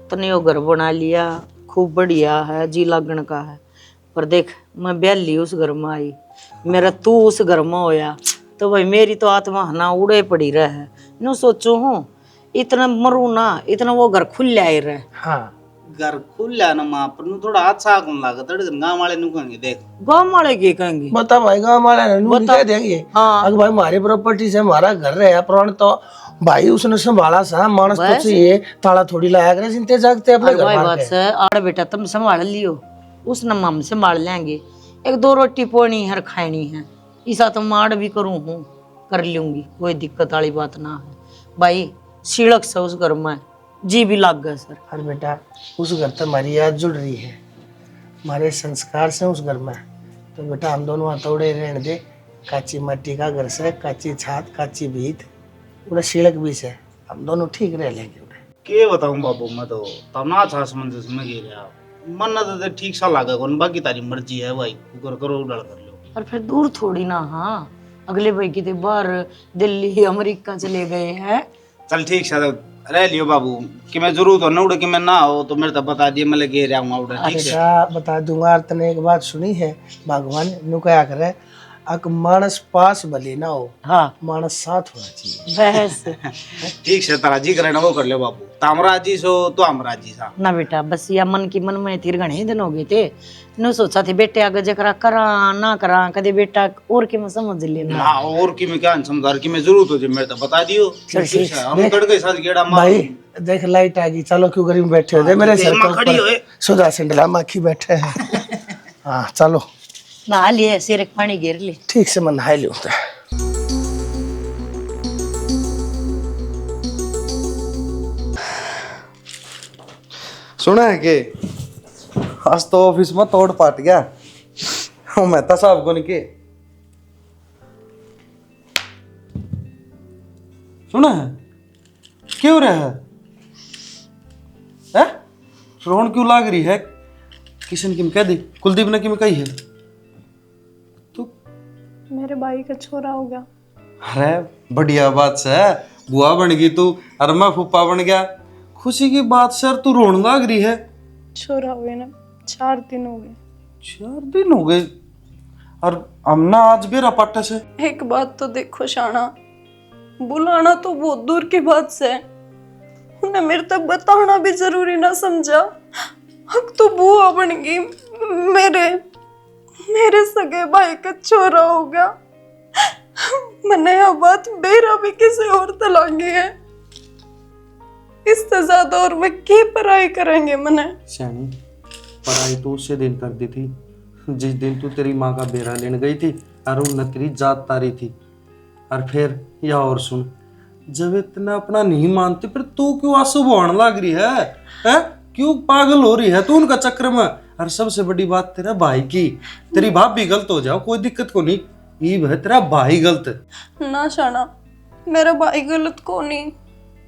तने वो घर बना लिया, खूब बढ़िया है, जी लागण का है, पर देख मैं ब्याली उस घर में आई, मेरा तू उस घर में होया, तो भाई मेरी तो आत्मा ना उड़े पड़ी रहे। नो सोचू हूँ इतना मरू ना, इतना वो घर खुले आए रहे। हाँ घर खुला ना मां, पर नु थोड़ा अच्छा कौन लागे, तड़े गांव वाले नु कहेंगे देख। गाँव वाले के कहेंगे? बता भाई, गाँव वाले ने कह देंगे। हाँ। अगर भाई हमारी प्रॉपर्टी से हमारा घर रहा प्राण, तो भाई उसने संभाला सा, मानस तो चाहिए, ताला थोड़ी लाया करे, चिंते जागते अपने घर भाई मार बात के। से आड़ बेटा तुम संभाल लियो, उस न हम संभाल लेंगे, 1-2 रोटी पोनी हर खानी है, ऐसा तो माड़ भी करूँ हूँ, कर लूंगी, कोई दिक्कत वाली बात ना है भाई। सीढ़क से उस घर में जी भी लग गया सर। अरे बेटा उस घर तो हमारी याद जुड़ रही है, हमारे संस्कार से उस घर में, तो बेटा हम दोनों हथौड़े रहने दे, काची मट्टी का घर से, काची छात, काची भीत, पूरा सीढ़क भी से, हम दोनों ठीक रह लेंगे। के बताऊं बाबू, मैं तो तना था समझ में गिर गया, मन ना तो ठीक सा लगा कौन, बाकी तारी मर्जी है भाई, कुकर करो उड़ाल कर लो। और फिर दूर थोड़ी ना, हाँ अगले भाई कितने बाहर दिल्ली अमेरिका चले गए हैं। चल ठीक है रह लियो बाबू, कि मैं जरूर तो न उड़े, कि मैं ना हो तो मेरे तो बता दिए, मैं लगे रहा हूँ। ठीक है बेटा बता दूंगा, तने एक बात सुनी है, भगवान नु क्या करे, अक मानस पास भले ना हो, हाँ मानस साथ होना चाहिए। बस ठीक है, तारा जी करे ना वो कर ले बाबू, ताम राजी सो तो हम राजी सा ना बेटा, बस या मन की मन में तीर घने दिन हो गए थे, नो सोचा थे बेटे आगे जकरा करा ना करा, कदे बेटा और के मैं समझ लेना। ना और की मैं क्या समझा कि मैं जरूर तो मेरे तो बता दियो। ठीक है हम तड़के साथ गेड़ा मार भाई देख लाइट आ गई, चलो क्यों गर्मी बैठे हो, दे मेरे सर के खड़ी ऊपर होए। सुधा सिंडला माखी बैठे हैं। हाँ चलो नहा लिए, सिर एक पानी गिर ले। ठीक से मैं नहा लूँ। सुना है कि आज तो ऑफिस में तोड़ पाट गया, वो मेहता साहब को निके सुना है क्यों रहा है? रोन क्यों लाग रही है? किशन की में कह दी, कुलदीप ने की में कही है तो मेरे भाई का छोरा हो गया। अरे बढ़िया बात से बुआ बन गई तू, और मैं फूफा बन गया, खुशी की बात सर, तू रोन लाग रही है। छोरा हुए ना 4 दिन हो गए। 4 दिन हो गए, और हमना आज भी रपट से। एक बात तो देखो शाना, बुलाना तो बहुत दूर की बात से, उन्हें मेरे तक बताना भी जरूरी ना समझा। अब तो बुआ बन गई, मेरे सगे भाई का छोरा हो गया। मैंने यह बात बेरा भी किसी और तलांगी है। इससे ज्यादा और वे की पढ़ाई करेंगे मने। सैनी पढ़ाई तो उससे दिन कर दी थी जिस दिन तू तेरी माँ का बेरा लेने गई थी और उन तेरी जात तारी थी। और फिर या और सुन, जब इतना अपना नहीं मानती फिर तू क्यों आंसू बहाने लग रही है? क्यों पागल हो रही है तू उनका चक्कर में? और सबसे बड़ी बात तेरा भाई की, तेरी भाभी गलत हो जाओ कोई दिक्कत को नहीं, ये है तेरा भाई गलत ना शाना, मेरा भाई गलत को नहीं,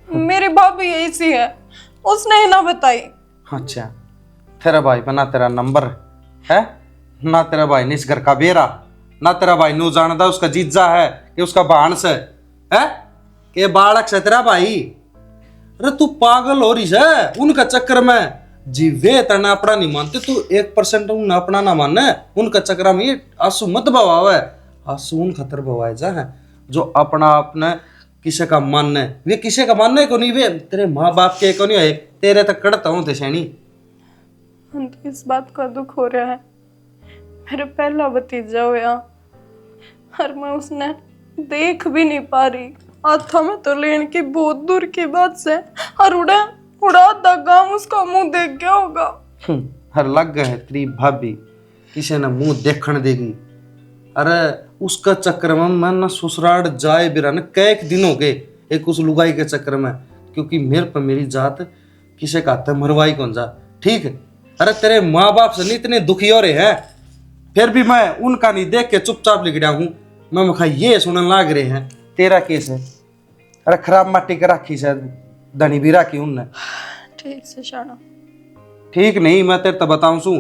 मेरी भाभी ऐसी है, उसने ही ना बताई। अच्छा, तेरा भाई पर ना तेरा नंबर है, ना तेरा भाई ने इस घर का बेरा, ना तेरा भाई नू जानता उसका जीजा है कि उसका भानस है कि बालक से तेरा भाई। अरे तू पागल हो रही है उनका चक्कर में। जी वे तना अपना नहीं मानते, तू 1% उन अपना ना मानना, उनका चक्कर में ये आंसू मत बवावे। आंसू उन खतर बवाए जा है जो अपना अपने किसी का मानना है, वे किसी का मानना है को नहीं, वे तेरे माँ बाप के को नहीं है, तेरे तक कड़ता हूँ ते सैनी। तो इस बात का दुख हो रहा है, मेरा पहला भतीजा होया और मैं उसने देख भी नहीं पा रही। हाथों में तो लेने की बहुत दूर की बात से, और उड़ा दगा उसका मुंह देख गया होगा। हर लग गए तेरी भाभी किसी ने मुंह देखने देगी। अरे उसका चक्कर में मैं ना ससुराल जाए बिरा न कई दिन हो गए, एक उस लुगाई के चक्कर में, क्योंकि मेरे पर मेरी जात किसी का हाथ मरवाई कौन जा, ठीक है। अरे तेरे माँ बाप से नहीं इतने दुखी हो रहे हैं, फिर भी मैं उनका नहीं देख के चुपचाप लिख गया हूँ। मैं मखा ये सुनने लाग रहे हैं तेरा केस है। अरे खराब माटी के राखी शायद धनी भी राखी उनने। ठीक से शाना, ठीक नहीं, मैं तेरे तो बताऊं सू,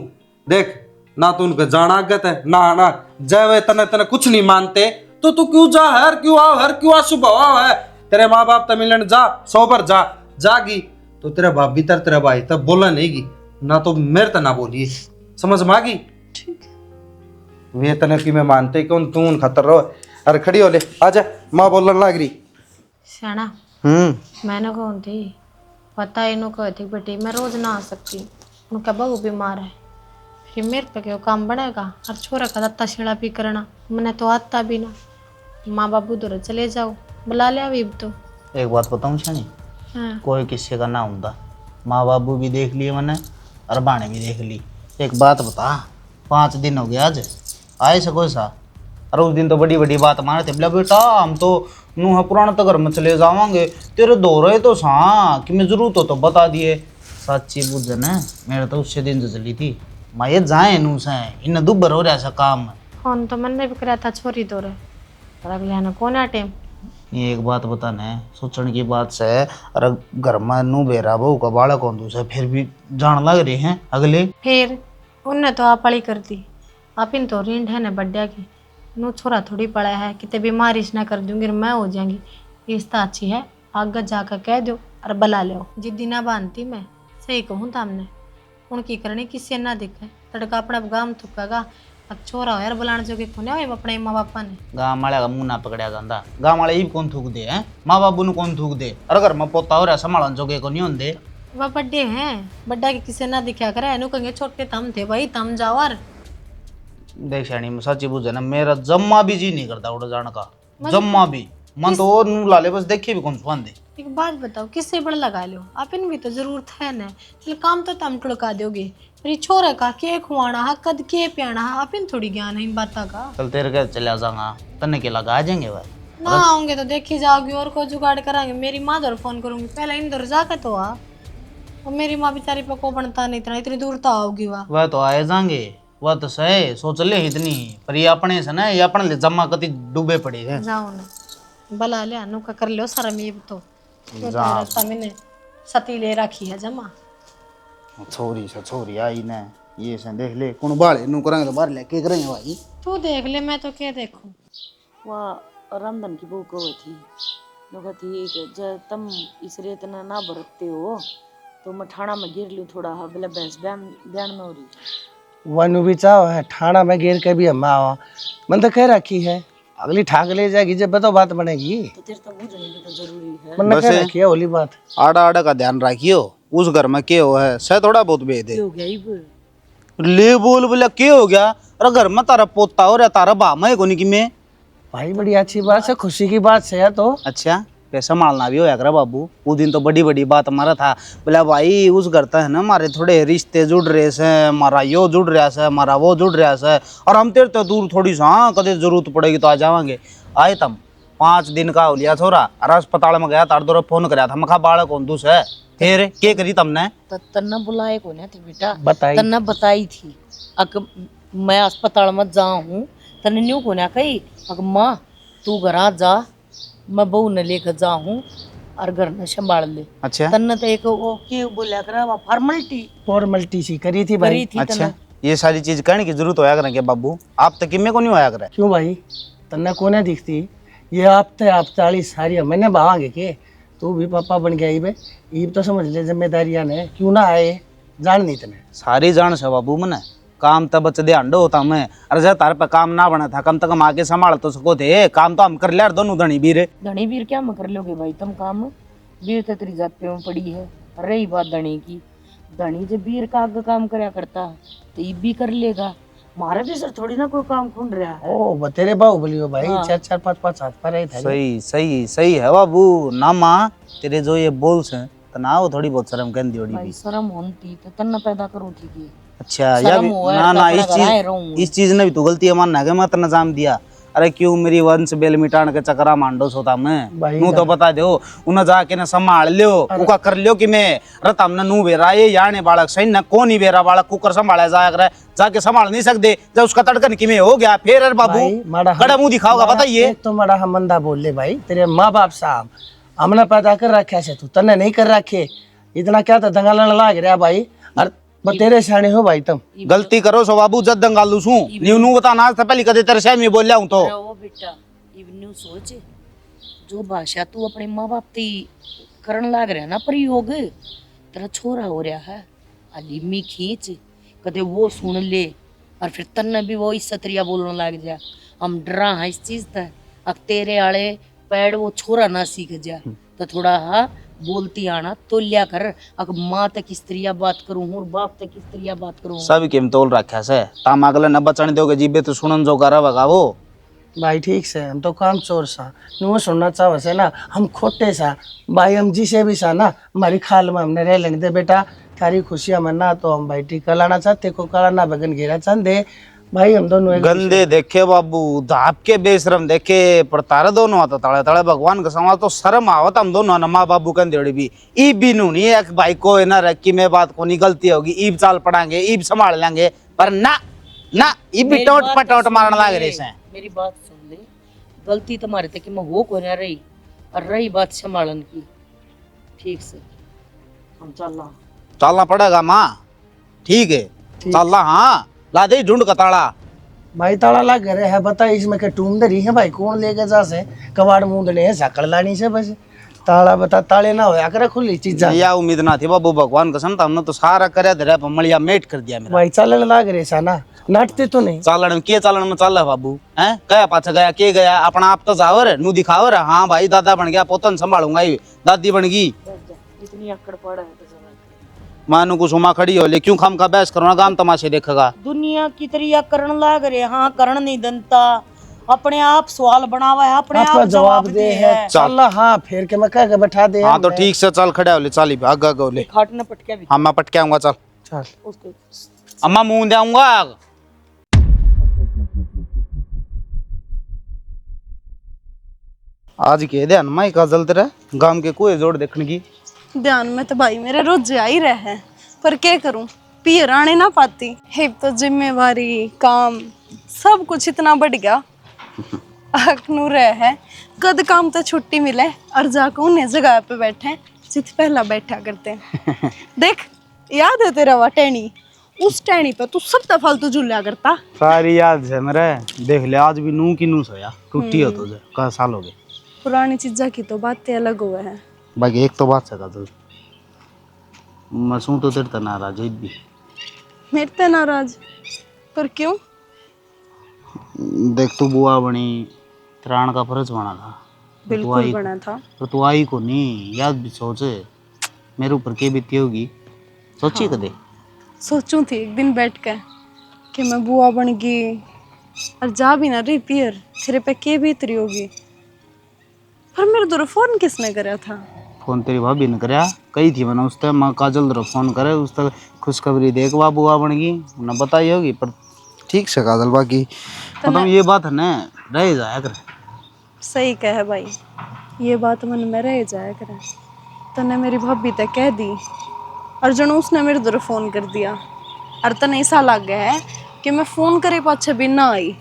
देख ना तो उनका जाना आगत है ना जय वे तने तने कुछ नहीं मानते, तो तू क्यों जा हर क्यों आओ हर क्यों आ सुबह है। तेरे माँ बाप तो मिलन जा 100 बार जागी तो तेरा बाप भीतर तेरा भाई तब बोला नहीं गी ना, तो मेरे तो ना बोलिए, समझ में आ गई? ठीक है। वे तने की मैं मानते कौन तू उन खतर रहो। अरे खड़ी हो ले आजा, माँ बोलने लग रही। शाना हम्म, मैंने कौन थी पता है, इन्हों कहती बेटी मैं रोज ना आ सकती, उनका बहू बीमार है, फिर मेरे पे क्यों काम बनेगा, और छोरा का दत्ता शिड़ा भी करना मैंने तो आता भी ना। माँ बाबू दूर चले जाओ, बुला लिया अभी तो। एक बात बताऊं छानी, हाँ कोई किसी का ना होता, माँ बाबू भी देख लिए मैंने और बाणे भी देख ली। एक बात बता, 5 दिन हो गया आज आए से कोई सा, अरे उस दिन तो बड़ी बड़ी बात मारे थे, बोला बेटा हम तो नूहा पुराना तो घर में चले जावांगे, तेरे दो रहे तो सा कि मैं जरूरत हो तो बता दिए। सच्ची बुझन है मेरे तो उससे दिन से चली थी, मैं ये जाए नू से इन दुबर हो रहा ऐसा काम। फोन तो मैंने भी कराया था छोरी तो रहे, पर अगले आना कौन है टाइम। ये एक बात बताने सोचने की बात से, अरे घर में नू बेरा बहू का बालक कौन दूसरा फिर भी जान लग रहे हैं अगले। फिर उनने तो आप पढ़ी कर दी, आप इन तो रीढ़ है ना बड्डा की, नू छोरा थोड़ी पड़ा है कि बीमारी ना कर दूंगी मैं हो जाऊंगी, रिश्ता अच्छी है आगे जाकर कह दो और बुला लो। जिद्दी ना बांधती मैं सही कहूँ तो हमने उनकी करनी किसी ना दिखे, तड़का अपना गाम थुकेगा, अब छोरा हो यार बुलाने जो खुने हो अपने माँ बापा ने। गाँव वाले का मुंह ना पकड़ा जाता, गाँव वाले ही कौन थूक दे हैं, माँ बाबू ने कौन थूक दे, अरे घर में पोता हो रहा संभालन जोगे को नहीं होंगे। वह बड्डे हैं, बड्डा के किसी ना दिखा करे, नु कहेंगे छोटे तम थे भाई तम जाओ। और देख शानी में सच्ची बुझे ना, मेरा जम्मा भी जी नहीं करता उड़ जाने का, जम्मा भी मन तो और नू लाले बस देखे भी कौन सुन दे। एक बात बताओ किससे बड़ा लगा लो, आप इन भी तो जरूरत है ना, चल काम तो तम टुड़का दोगे, पर छोरा का के खुआना है कद के प्याना है, आप इन थोड़ी ज्ञान है इन बातों का। चल तेरे के चले जाऊंगा तन्ने के लगा आ जाएंगे भाई, ना आओगे तो देखी जाओगी और को जुगाड़ कराएंगे, मेरी माँ दर फोन करूंगी पहले इन दर जाकर तो आ, और मेरी माँ बेचारी पे को बनता नहीं इतना, इतनी दूर तो आओगी वह तो आए जाएंगे, वह तो सही सोच ले इतनी, पर ये अपने से ना ये अपने ले जम्मा कति डूबे पड़े हैं। जाओ ना भला ले अनु का कर लो सारा में तो रास्ता मैंने सती ले रखी है जमा। छोरी से छोरी आई ने ये से देख ले कौन बाले नु करेंगे तो बाहर लेके करेंगे भाई। तू देख ले मैं तो क्या देखूं। वह रामधन की बहू कहो थी लोग थी कि जब तुम इसरे इतना ना बरतते हो तो मैं ठाणा में गिर लूँ थोड़ा, हाँ बोले बहस बयान में हो रही वनु भी चाहो है ठाणा में गिर के भी हम आवा, मन तो कह रखी है अगली ठाक ले जाएगी जब बताओ बात बनेगी, तो तेरे तक बुझने भी तो जरूरी है। मन कह रखी है होली बात। आड़ा आड़ा का ध्यान रखियो, उस घर में क्या हो है सह थोड़ा बहुत भेद है। हो गया ही ले बोल बोला क्या हो गया, अरे घर में तारा पोता हो रहा तारा बामा है कोनी की मैं। भाई बड़ी अच्छी बात है, खुशी की बात है तो। अच्छा पे संभालना भी होया करे बाबू। उस दिन तो बड़ी बड़ी बात हमारा था, बोला भाई उस करता है ना हमारे थोड़े रिश्ते जुड़ रहे से, हमारा यो जुड़ रहा है, हमारा वो जुड़ रहा है, और हम तेरे तो दूर थोड़ी सा, हाँ कदे जरूरत पड़ेगी तो आ जावांगे। आए तम 5 दिन का हो लिया छोरा, अरे अस्पताल में गया तार दो फोन कराया था, मखा बालक कौन दूस है फिर के करी तुमने? तन्ना बुलाए को ना थी बेटा, बताई। तन्ना बताई थी अक मैं अस्पताल में जा हूँ, तन्ने न्यू को ना कही अक माँ तू घर जा, मैं बहू ने लेकर जा हूँ और घर में संभाल ले। अच्छा तन्ने तो एक वो की बोलिया करा वो फॉर्मेलिटी सी करी थी भाई। करी थी अच्छा, तन्ने। ये सारी चीज करने की जरूरत होया करेंगे बाबू, आप तक किम्मे को नहीं होया करे? क्यों भाई तन्ने को नहीं दिखती? ये आप 40 सारी मैंने बहांगे के तू भी पापा बन गया इबे, ईब तो समझ ले जिम्मेदारियां ने, क्यों ना आए जान नहीं तने। सारी जान से बाबू मने काम तो बच ध्यान होता मैं, अरे जब तार पे काम ना बना था कम तक हम आके संभाल तो सको थे, काम तो हम कर लिया दोनों धनी बीर। धनी वीर क्या मैं कर लोगे भाई तुम काम, वीर तो तेरी जात पे में पड़ी है। रही बात धनी की, धनी जब वीर का आगे काम करया करता तो ये भी कर लेगा, मारे भी सर थोड़ी ना कोई काम खुन रहा है। ओ बतेरे बाहु बोलियो भाई, हाँ। 4 5 हाथ पर रहे थे। सही है बाबू ना माँ, तेरे जो ये बोल्स हैं तो ना वो थोड़ी बहुत शर्म कर दी भाई शर्म होती तो तन्ना पैदा करो ठीक है। अच्छा या शर्म भी हुआ ना है तो ना अपना घर आए रहूं। इस चीज ने भी तो गलती है मानना है कि मैं तेने नाम दिया, अरे क्यों मेरी वंश बेल मिटान के चक्रा मांडो सोता मैं भाई नू तो बता दो उन्हें जाके ना संभाल लियो, उका कर लियो कि मैं रता हमने नू बेरा ये याने बालक सही ना कौन ही बेरा बालक कुकर संभाला जाया करे, जाके संभाल नहीं सकते जब उसका तड़कन कि में हो गया फिर अरे बाबू भाई, माड़ा गड़ा मुंह दिखाओगा बताइए। एक तो माड़ा हम मंदा बोल ले भाई, तेरे माँ बाप साहब हमने पैदा कर रखे से, तू तन्ने नहीं कर रखे, इतना क्या तो दंगा लड़ने लाग रहा भाई, और तेरे सियाने हो भाई तुम। गलती करो सो बाबू जद दंगालू सू न्यू नू बता ना था पहले कदे तेरे से मैं बोल हूं तो अरे ओ बेटा इवन्यू सोच जो भाषा तू अपने माँ बाप ती करन लाग रहा ना प्रयोग, तेरा छोरा हो रहा है अलीमी खींच कदे वो सुन ले और फिर तन्ने भी वो इज्जतरिया बोलने लग जा, हम डरा है इस चीज तक, अब तेरे आले पैड वो छोरा ना सीख जा तो थोड़ा हा बोलती आना तो लिया कर, अगर माँ तक किस तरिया बात करूँ और बाप तक किस तरिया बात करूँ। सब केम तोल रखा से ताम अगले न बचन दोगे जीबे तो सुनन जो करा बगा वो भाई ठीक से हम तो काम चोर सा नु सुनना चाहो से ना, हम खोटे सा भाई, हम जिसे भी सा ना हमारी खाल में हमने रह लेने दे बेटा, थारी खुशियां मना तो हम भाई टीका लाना चाहते को काला ना बगन घेरा चंदे भाई, हम दोनों एक गंदे देखे बाबू धाप के बेशरम देखे पर तारे दोनों आता ताले ताले भगवान का समाज तो शर्म आवत हम दोनों न माँ बाबू कन देड़ी भी ईब भी नू नहीं एक भाई को ना रखी में बात को नहीं गलती होगी ईब चाल पड़ांगे ईब संभाल लेंगे पर ना ना ईब भी टोट पटोट मारने लग रहे हैं। मेरी बात सुन ले, गलती तुम्हारे तक मैं हो को ना रही और रही बात संभालन की, ठीक से हम चलना पड़ेगा माँ, ठीक है चलना, हाँ ला दे ढूंढ का ताला भाई ताला ला घरे है, बता इसमें के टूम दरी है भाई, कौन लेके जा से कबाड़ मूंदने है साकड़ लानी से बस, ताला बता ताले ना होया करे खुली चीज या उम्मीद ना थी बाबू भगवान कसम था हमने तो सारा करे धरे मलिया मेट कर दिया मेरा भाई चलन लाग रहे सा ना, नाटते तो नहीं चालन में के चालन में चल रहा बाबू हैं कया पाछा गया के गया अपना आप तो जावर नू दिखावर, हाँ भाई दादा बन गया पोतन संभालूंगा ये दादी बन गई इतनी अकड़ पड़ा है तो चला मानू को सुमा खड़ी हो ले क्यों खाम का बहस करो ना गाम तमाशे देखेगा दुनिया की तरिया करण लाग रहे, हाँ करण नहीं दंता अपने आप सवाल बनावा है अपने आपका आप जवाब दे है, चल हाँ फिर के मैं कह के बैठा दे। हाँ तो ठीक से चल खड़े हो ले चाली आग आग हो ले खाट न पटके भी हाँ मैं पटके आऊंगा चल चल उसको अम्मा मुंह दे आऊंगा आग आज के ध्यान माई का जलते रहे गांव के कुएं जोड़ देखने की ध्यान में तो भाई मेरे रोज आ ही रहे हैं, पर क्या करूं पियर आने ना पाती है, तो जिम्मेवारी काम सब कुछ इतना बढ़ गया अखनू रहे है, कद काम तो छुट्टी मिले और जाकर उन्हें जगह पे बैठे जित पहला बैठा करते हैं। देख याद है तेरा वह टहनी, उस टहनी पे तू सब तो फालतू झूला करता। सारी याद है मेरे, देख ले आज भी नू की नू सोया टूटी हो तुझे का साल हो गए, पुरानी चीजा की तो बातें अलग हुए हैं। बाकी एक तो बात है तुझ मसूं तो तेरे तो नाराज है भी मेरे ते नाराज, पर क्यों? देख तू बुआ बनी त्राण का फर्ज बना था बिल्कुल बना था, तो तू आई को नहीं याद भी सोच मेरे ऊपर के बीती होगी सोची हाँ। कदे सोचूं थी एक दिन बैठ कर कि मैं बुआ बन गई और जा भी ना रही पियर तेरे पे के बीत रही होगी, पर मेरे दो फोन किसने करा था? फोन तेरी भाभी ने करया, कही थी मैंने उस टाइम माँ काजल दरो फोन करे उस तक खुशखबरी देख बाबू आ बन गई उन्हें बताई होगी पर ठीक से काजल बाकी मतलब ये बात है ना रह जाया कर। सही कहे भाई, ये बात मन में रह जाया करे। तने मेरी भाभी तक कह दी और जनो उसने मेरे दो फोन कर दिया और तने ऐसा लग गया है कि मैं फोन करे पाछे भी ना आई।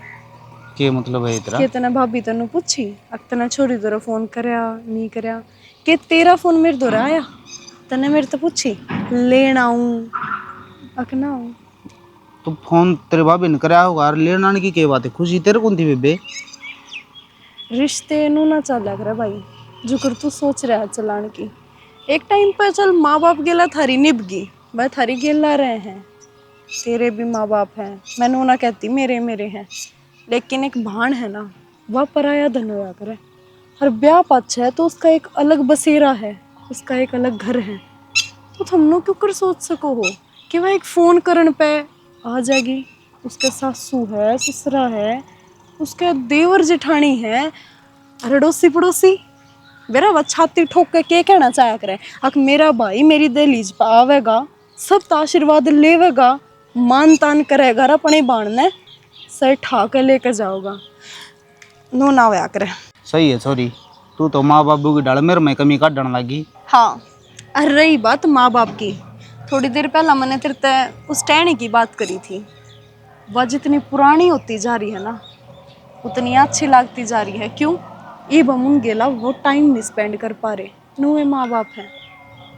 के मतलब है इतना कि तने भाभी तेन पूछी अक तने छोरी दो फोन करया नहीं करया कि तेरा फोन मेरे दो आया? तने मेरे तो पूछी लेना आऊं अक ना आऊं? तो फोन तेरे भाभी ने करया होगा और लेना आने की क्या बात है, खुशी तेरे कौन थी बेबे? रिश्ते नू ना चला करे भाई जो कर तू सोच रहा है चलाने की। एक टाइम पर चल माँ बाप गेला थारी निभगी, वह थारी गेला रहे हैं, तेरे भी माँ बाप हैं, मैंने ना कहती मेरे मेरे हैं, लेकिन एक भाण है ना वह पराया धन होया करे। और ब्याह पाछा है तो उसका एक अलग बसेरा है, उसका एक अलग घर है। तो तुम क्यों कर सोच सको हो कि वह एक फोन करन पे आ जाएगी? उसके सासू है, ससुरा है, उसके देवर जेठानी है, अड़ोसी पड़ोसी। मेरा वह छाती ठोक के कहना चाहा करे अक मेरा भाई मेरी दहलीज पर आवेगा, सब तो आशीर्वाद लेवेगा, मान तान करेगा और अपने बाण ने सर ठा के लेकर जाओगा। नो ना होया करे। सही है सॉरी, तू तो माँ बाबू की डाल मेरे में कमी काटने लगी। हाँ, और रही बात माँ बाप की, थोड़ी देर पहला मैंने तेरे ते उस टहनी की बात करी थी। वह जितनी पुरानी होती जा रही है ना उतनी अच्छी लगती जा रही है। क्यों? ये बमुन गेला वो टाइम नहीं स्पेंड कर पा रहे, नूहे माँ बाप हैं।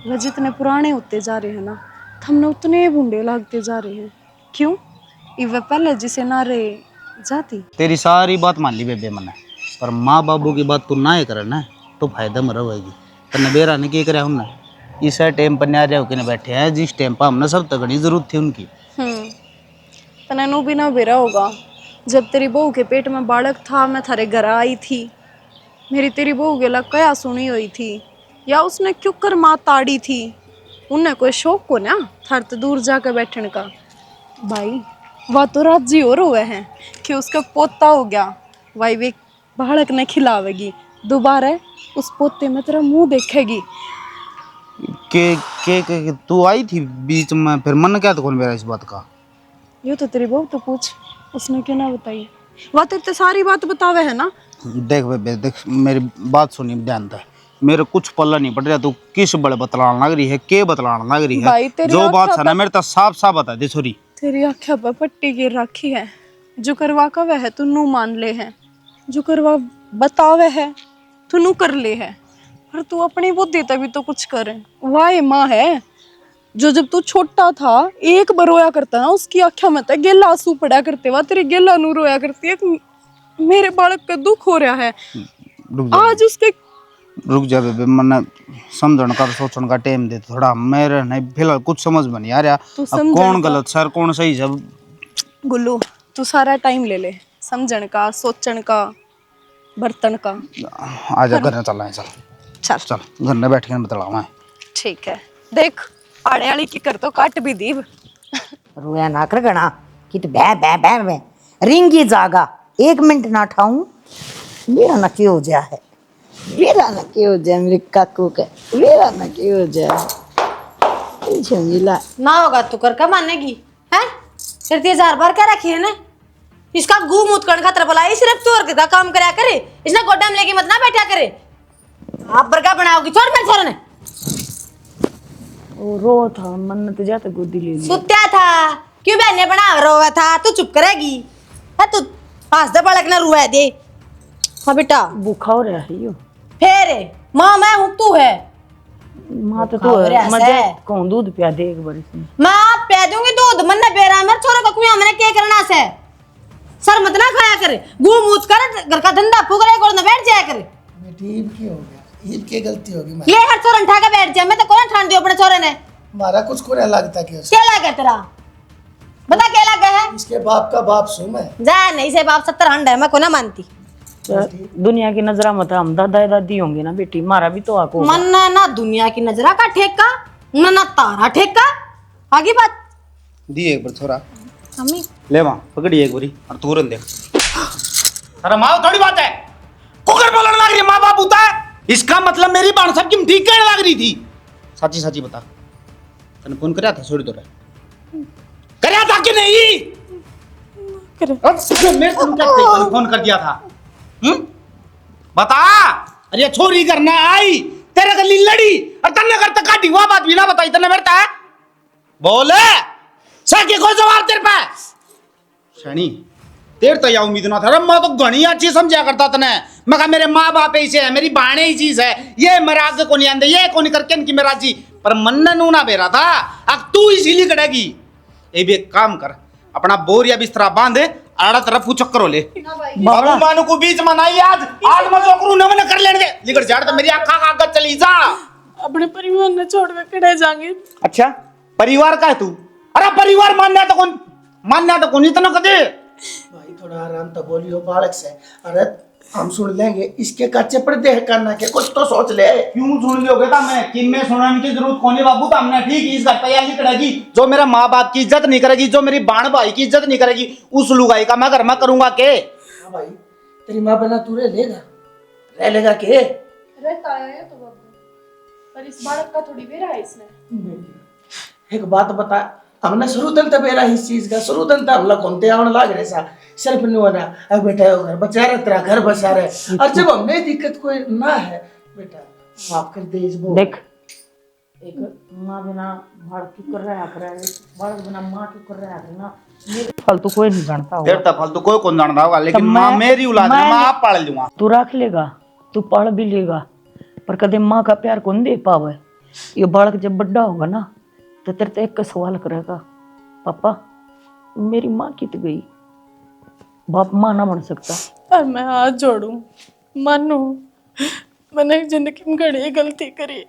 वह जितने पुराने होते जा रहे हैं ना हमने उतने बूढ़े लगते जा रहे हैं। क्यों? ये वह पहले जिसे ना रहे जाती। तेरी सारी बात मान ली बेबे मैंने, पर माँ बाबू की बात तू ना ही करे ना तो फायदा में रहेगी। तने बेरा ने क्या कराया उनने, इस टाइम पर न्यारे होके बैठे हैं जिस टाइम पर हमने सब तक जरूरत थी उनकी। तने नू भी ना बेरा होगा, जब तेरी बहू के पेट में बालक था मैं थारे घर आई थी, मेरी तेरी बहू गेला कया सुनी हुई थी, या उसने क्यों कर माँ ताड़ी थी? उन्हें कोई शौक को ना थार तो दूर जाकर बैठने का। भाई वह तो राजी हो रहे हैं कि उसका पोता हो गया, भाई वे बालक ने खिलावेगी, दोबारा उस पोते में तेरा मुंह देखेगी। के तू आई थी बीच में, फिर मन क्या था कौन मेरा इस बात का? ये तो तेरी बहू तो पूछ, उसने क्यों ना बताई? वह तेरे तो सारी बात बतावे है ना। देख बेबे देख, मेरी बात सुनी ध्यान से, मेरे कुछ पल्ला नहीं पड़ रहा, तू किस बड़े बतलाने लग रही है, के बतलाने लग रही भाई, है? तेरी जो बात आँखों है ना मेरे तो साफ साफ बता दे। सॉरी तेरी आँखें पर पट्टी गिर रखी है, जो करवा का वह है तू नू मान ले है, जो करवा बतावे है तू नू कर ले है, पर तू अपनी बुद्धि तभी तो कुछ करे। वाह माँ है जो जब तू छोटा था एक बार रोया करता ना उसकी आँखों में तो गेला आंसू पड़ा करते, वह तेरी गेला नू रोया करती है। मेरे बालक का दुख हो रहा है आज उसके। रुक जा बेबे, मैंने समझने का सोचने का टाइम दे थोड़ा, मेरे नहीं फिलहाल कुछ समझ में नहीं आ रहा अब कौन गलत सर कौन सही सब। गुल्लू तू सारा टाइम ले ले समझण का, सोचण का, बर्तन का। आजा घर में चलना है, चल चल चल घर में बैठ के बतलावा है। ठीक है, देख आड़े वाली की कर तो काट भी दीब। रोया ना कर गणा कि तो बै बै बै बै रिंगी जागा 1 मिनट ना ठाऊं मेरा ना क्यों हो जा है, मेरा ना क्यों हो जाए, मेरे काकू का मेरा ना क्यों हो जाए झमीला ना होगा तो कर का मानेगी है? फिर 1000 बार क्या रखी है ना इसका गू मुत कण खातर बुलाई, सिर्फ तू और का काम करया करे, इसने गोड्डा में लेके मत ना बैठा करे। आप बर्गा बनाओगी छोड़ मेरे छोरे ने। वो रो था मन तो जाते गोदी ले ली। सुत्या था क्यों बहने बना रोवा था, तू चुप करेगी है? तू पास दे बालक ना रुआ दे। हाँ बेटा भूखा हो रहा है यो। फिर माँ मैं हूँ तू है माँ तो तू है, मजे कौन दूध पिया दे एक बार इसमें। माँ पिया दूंगी दूध, मन ने बेरा मेरे छोरे को कुया मैंने क्या करना से, सर मत ना खाया करे, गू मूत कर घर का धंधा फूक रहे और न बैठ जाया करे। बेटी ईद की हो गया, ईद की गलती होगी। ले हर छोरन ठा के बैठ जाए, मैं तो कौन ठान दियो अपने छोरे ने? हमारा कुछ को नहीं लगता कि क्या लगा तेरा बता, क्या लगा है? इसके बाप का बाप सू मैं जा नहीं से बाप 70 हंड है, मैं को ना मानती। दुनिया की नजरा मत हम दादा दादी होंगे ना बेटी, मारा भी तो आको मन ना दुनिया की नजरा का ठेका ना तारा ठेका। आगे बात दी एक बार छोरा मम्मी ले मां पकड़ी एक बारी और तुरंत देख। अरे माँ थोड़ी बात है, कुकर बोलने लग रही है माँ बाप होता है। इसका मतलब मेरी बाण सब की ठीक कहने लग रही थी। सच्ची सच्ची बता, तने फोन कराया था छोड़ी तो रहे, कराया था कि नहीं? अच्छा, मैं तुम क्या फोन कर दिया था? बता। अरे छोरी करना आई तेरे गली लड़ी और तन्ने करता काटी हुआ बात भी ना बताई तन्ने मेरता है बोले साके को जवाब तेरे पे शनी तेरे तो या उम्मीद ना था। मैं तो घनी अच्छी समझा करता तने, मैं कहा मेरे माँ बाप ऐसे है, मेरी बाणे ही चीज है, ये मेरा आगे को नहीं आंदे, ये को नहीं करके इनकी मेरा जी, पर मन नू ना बेरा था। अब तू इसीलिए करेगी। ये भी एक काम कर, अपना बोरिया बिस्तरा बांध आड़ा तरफ चक्कर हो ले, बाबू मानू को बीच मनाई आज आज मैं जो करूं ना मैंने कर लेने दे, लिखट झाड़ तो मेरी आंखा का आगे चली जा। अपने परिवार ने छोड़ के कड़े जाएंगे। अच्छा परिवार का है तू? अरे परिवार मानना तो कौन इतना कदे भाई थोड़ा आराम तो बोलियो बालक से। अरे हम सुन लेंगे, इसके कच्चे पर्दे है करना के, कुछ तो सोच ले। क्यों सुन लियोगे था मैं कि मैं सुनाने की जरूरत कोनी बाबू, तो हमने ठीक इस घर तैयारी करेगी जो मेरा माँ बाप की इज्जत नहीं करेगी, जो मेरी बाण भाई की इज्जत नहीं करेगी, उस लुगाई का मैं घर में करूंगा के? हाँ भाई तेरी माँ बना तू रह लेगा के? रहता है तो बाबू, पर इस बालक का थोड़ी बेरा है इसने। एक बात बता, हमने शुरू दिन तो बेरा इस चीज का, शुरू दिन तो हम लोग घूमते आने लाग रहे सा, सिर्फ नहीं होना अब बेटा घर बचा रहे, तेरा घर बचा रहे, और जब हमने दिक्कत कोई ना है बेटा माफ कर दे इस वो। देख एक माँ बिना बालक की कर रहा है, बालक बिना माँ की कर रहा है ना, मेरे फालतू कोई नहीं जानता होगा। तेरे फालतू कोई कौन जानता होगा, लेकिन माँ मेरी औलाद है, मैं आप पाल लूंगा। तू रख लेगा, तू पाल भी लेगा, पर कदे माँ का प्यार कौन दे पावे। ये बालक जब बड़ा होगा ना तो तेरे तो एक का सवाल करेगा, पापा मेरी माँ कित गई, बाप माँ ना बन सकता। और मैं हाथ जोड़ू, मानू मैंने जिंदगी में घड़ी गलती करी,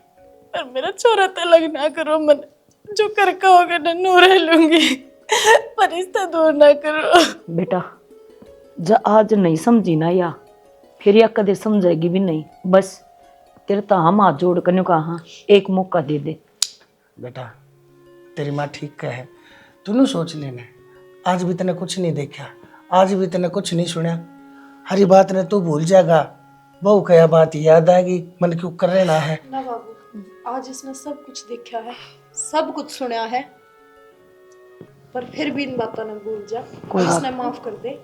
पर मेरा छोरा तलक ना करो, मन जो कर कहोगे नन्नू रह लूंगी, पर रिश्ता दूर ना करो। बेटा जा आज नहीं समझी ना या फिर या कदे समझेगी भी नहीं, बस तेरे तो हम हाथ जोड़ कर कहा एक मौका दे दे। बेटा तेरी माँ ठीक का है, तूने सोच लेना, आज भी तने कुछ नहीं देखा, आज भी तने कुछ नहीं सुना, हरी बात ने तू भूल जाएगा, बहु क्या बात याद आएगी, मन क्यों कर रहना है ना बाबू, आज इसने सब कुछ देखा है, सब कुछ सुना है, पर फिर भी इन बातों ने भूल जा, इसने माफ कर दे,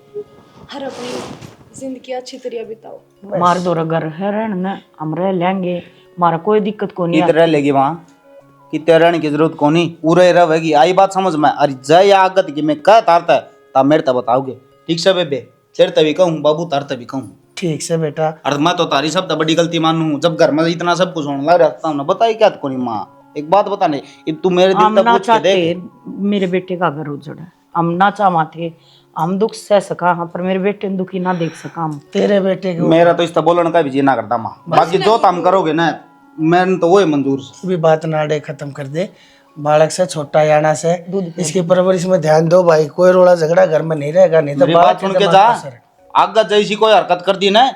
हर अपनी जिंदगी अच्छी तरह बिताओ। मार दो घर है रहना, हम रह लेंगे, मारा कोई दिक्कत को नहीं। रह लेगी वहाँ कि तेरे रहने की जरूरत कोनी, पूरे रहेगी, आई बात समझ में। अरे जय आगत की मैं कह तारता है ता मेरे तब बताओगे, ठीक से बेबे, तेरे तभी कहूँ बाबू, तार तभी कहूँ ठीक से बेटा। और मैं तो तारी सब बड़ी गलती मानू, जब घर में इतना सब कुछ होने लग रहा हूँ, बताई क्या कोनी माँ, एक बात बता नहीं, तू मेरे दिल तक पूछ के देख, मेरे बेटे का घर उजड़ा, हम ना चाहवा थे, हम दुख सह सका हाँ, पर मेरे बेटे ने दुखी ना देख सका हम। तेरे बेटे को मेरा तो इस तरह बोलने का भी जी ना करता माँ, बाकी जो तुम करोगे ना मैंने तो वो है मंजूर। भी बात नाड़े खत्म कर दे, बालक से छोटा याना से इसकी परवरिश में ध्यान दो भाई, कोई रोड़ा झगड़ा घर में नहीं रहेगा, नहीं तो बात सुन के जा, आगे जैसी कोई हरकत कर दी ना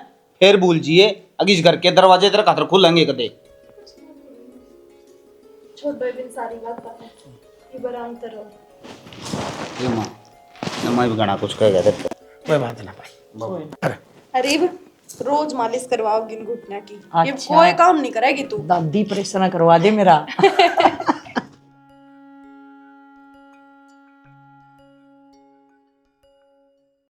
फिर भूल जिए, अगर इस घर के दरवाजे तेरे खातर खुलेंगे कदे। छोड़ दो बिन सारी बात है, ये बराम करो। ये माँ मैं भी गाना कुछ कहेगा तेरे कोई बात ना भाई। अरे रोज मालिश करवाओ गिन घुटना की, अच्छा। ये कोई काम नहीं करेगी तू। दादी परेशान करवा दे मेरा।